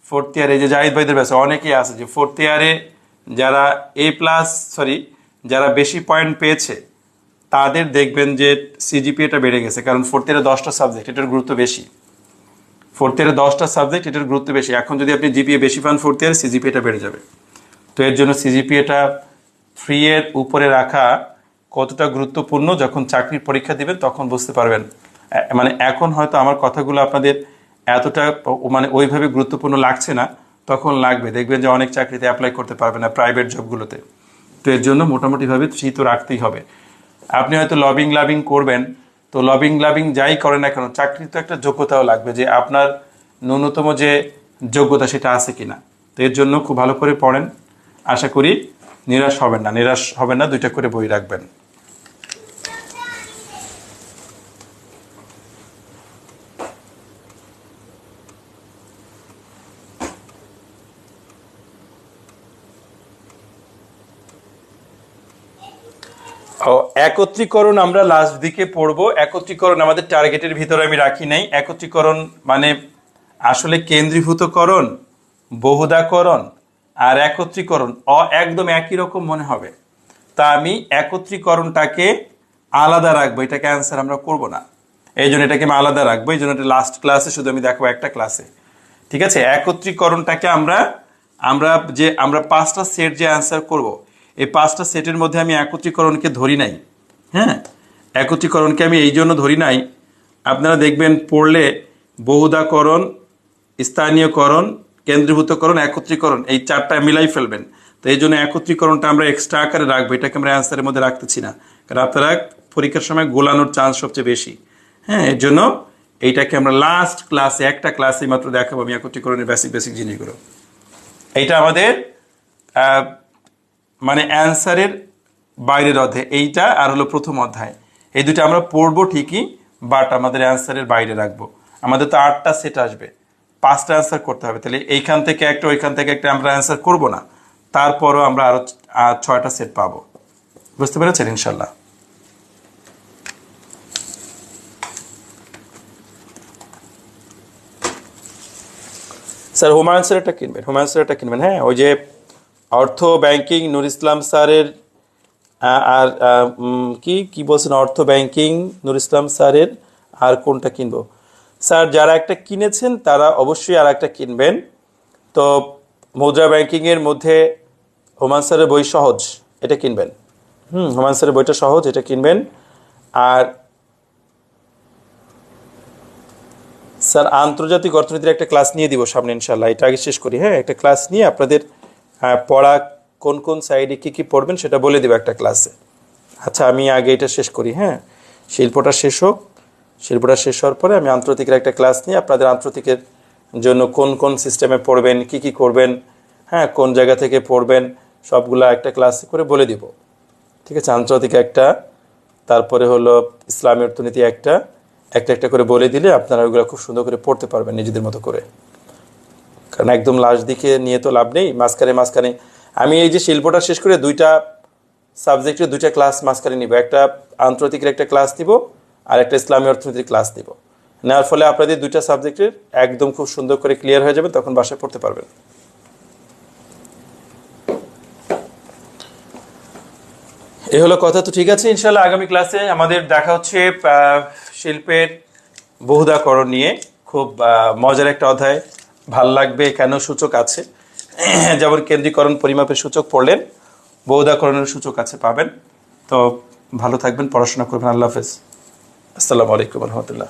4th ইয়ারে, যে জাহিদ ভাইদের ব্যাচে অনেকেই আছে যে 4th ইয়ারে যারা যারা বেশি পয়েন্ট পেয়েছে তাদের দেখবেন যে সিজিপিএটা বেড়ে গেছে, কারণ 4th ইয়ারে 10টা সাবজেক্ট, এটার গুরুত্ব বেশি। 4th ইয়ারে 10টা সাবজেক্ট, এটার গুরুত্ব বেশি। এখন যদি আপনি জিপিএ বেশি পান 4th ইয়ারে, সিজিপিএটা বেড়ে যাবে। তো এর জন্য সিজিপিএটা 3 এর উপরে রাখা কতটা গুরুত্বপূর্ণ, যখন চাকরির পরীক্ষা দিবেন তখন বুঝতে পারবেন। মানে এখন হয়তো আমার কথাগুলো আপনাদের এতটা মানে ওইভাবে গুরুত্বপূর্ণ লাগছে না, তখন লাগবে, দেখবেন যে অনেক চাকরিতে অ্যাপ্লাই করতে পারবেন না, প্রাইভেট জবগুলোতে। তো এর জন্য মোটামুটিভাবে 3 তো রাখতেই হবে। আপনি হয়তো লবিং করবেন, তো লবিং যাই করেন না কেন, চাকরির তো একটা যোগ্যতাও লাগবে, যে আপনার ন্যূনতম যে যোগ্যতা সেটা আছে কিনা। তো এর জন্য খুব ভালো করে পড়েন, আশা করি নিরাশ হবেন না। 2টা করে বই রাখবেন। একত্রীকরণ আমরা লাস্ট দিকে পড়বো। একত্রীকরণ আমাদের টার্গেটের ভিতরে আমি রাখি নাই। একত্রীকরণ মানে আসলে কেন্দ্রীভূতকরণ, বহুধাকরণ আর একত্রীকরণ একদম একই রকম মনে হবে। তা আমি একত্রীকরণটাকে আলাদা রাখবো, এটাকে অ্যান্সার আমরা করব না, এই জন্য এটাকে আমি আলাদা রাখবো। এই জন্য এটা লাস্ট ক্লাসে শুধু আমি দেখবো, একটা ক্লাসে, ঠিক আছে? একত্রীকরণটাকে আমরা 5টা সেট যে অ্যান্সার করব, এই 5টা সেটের মধ্যে আমি একত্রীকরণকে ধরি নাই। হ্যাঁ, একত্রীকরণকে আমি এই জন্য ধরি নাই, আপনারা দেখবেন পড়লে বহুধাকরণ, স্থানীয়করণ, কেন্দ্রীভূতকরণ, একত্রীকরণ, এই চারটা মিলাই ফেলবেন। তো এই জন্য একত্রীকরণটা আমরা এক্সট্রা আকারে রাখবো, এটাকে আমরা অ্যান্সারের মধ্যে রাখতেছি না, কারণ আপনারা পরীক্ষার সময় গোলানোর চান্স সবচেয়ে বেশি। হ্যাঁ, এর জন্য এইটাকে আমরা লাস্ট ক্লাসে, একটা ক্লাসে মাত্র দেখাবো আমি একত্রীকরণের বেসিক বেসিক জিনিসগুলো। এইটা আমাদের মানে অ্যান্সারের বাইরের অধ্যায় এইটা, আর হলো প্রথম অধ্যায়, এই দুটো আমরা পড়বো ঠিকই, বাট আমাদের অ্যান্সারের বাইরে রাখবো। আমাদের তো 8টা সেট আসবে, 5টা অ্যান্সার করতে হবে, তাহলে এইখান থেকে একটা ওইখান থেকে একটা আমরা অ্যান্সার করবো না, তারপরও আমরা আরো 6টা সেট পাবো। বুঝতে পেরেছেন ইনশাল্লাহ? স্যার হুমায়ুন স্যারেরটা কিনবেন, হুমায়ুন স্যারেরটা কিনবেন। হ্যাঁ, ওই যে অর্থ ব্যাংকিং নুর ইসলাম স্যারের, আর কি কি বলছেন, অর্থ ব্যাংকিং নুর ইসলাম স্যারের, আর কোনটা কিনবো? স্যার যারা একটা কিনেছেন তারা অবশ্যই আর একটা কিনবেন। তো মুদ্রা ব্যাংকিংয়ের মধ্যে হুমায়ুন স্যারের বই সহজ, এটা কিনবেন। হুমায়ুন স্যারের বইটা সহজ, এটা কিনবেন। আর স্যার আন্তর্জাতিক অর্থনীতির একটা ক্লাস নিয়ে দিব সামনে ইনশাল্লাহ, এটা আগে শেষ করি। হ্যাঁ, একটা ক্লাস নিয়ে আপনাদের পড়া কোন কোন সাইডে কী কী পড়বেন সেটা বলে দেবো একটা ক্লাসে। আচ্ছা, আমি আগে এটা শেষ করি। হ্যাঁ, শিল্পটা শেষ হোক, শিল্পটা শেষ হওয়ার পরে আমি আন্তর্জাতিকের একটা ক্লাস নিয়ে আপনাদের আন্তর্জাতিকের জন্য কোন কোন সিস্টেমে পড়বেন, কি কি করবেন, হ্যাঁ কোন জায়গা থেকে পড়বেন, সবগুলা একটা ক্লাস করে বলে দিব। ঠিক আছে, আন্তর্জাতিক একটা, তারপরে হলো ইসলামী অর্থনীতি একটা, একটা একটা করে বলে দিলে আপনারা ওইগুলো খুব সুন্দর করে পড়তে পারবেন নিজেদের মতো করে। কারণ একদম লাস্ট দিকে নিয়ে তো লাভ নেই, মাঝখানে মাঝখানে আমি এই যে শিল্পটা শেষ করে 2টা সাবজেক্টের 2টা ক্লাস মাঝখানে নিব, একটা আন্তর্জাতিকের একটা ক্লাস দিব, আর একটা ইসলামী অর্থনীতির ক্লাস দিব। নেওয়ার ফলে আপনাদের 2টা সাবজেক্টের একদম খুব সুন্দর করে ক্লিয়ার হয়ে যাবে, তখন বাসায় পড়তে পারবেন। এই হলো কথা। তো ঠিক আছে, ইনশাল্লাহ আগামী ক্লাসে আমাদের দেখা হচ্ছে শিল্পের বহুধাকরণ নিয়ে। খুব মজার একটা অধ্যায়, ভাল লাগবে। কেন সূচক আছে, যেমন কেন্দ্রীকরণ পরিমাপের সূচক পড়লেন, বহুধাকরণের সূচক আছে পাবেন। তো ভালো থাকবেন, পড়াশোনা করবেন। আল্লাহ হাফেজ, আসসালামু আলাইকুম রহমতুল্লাহ।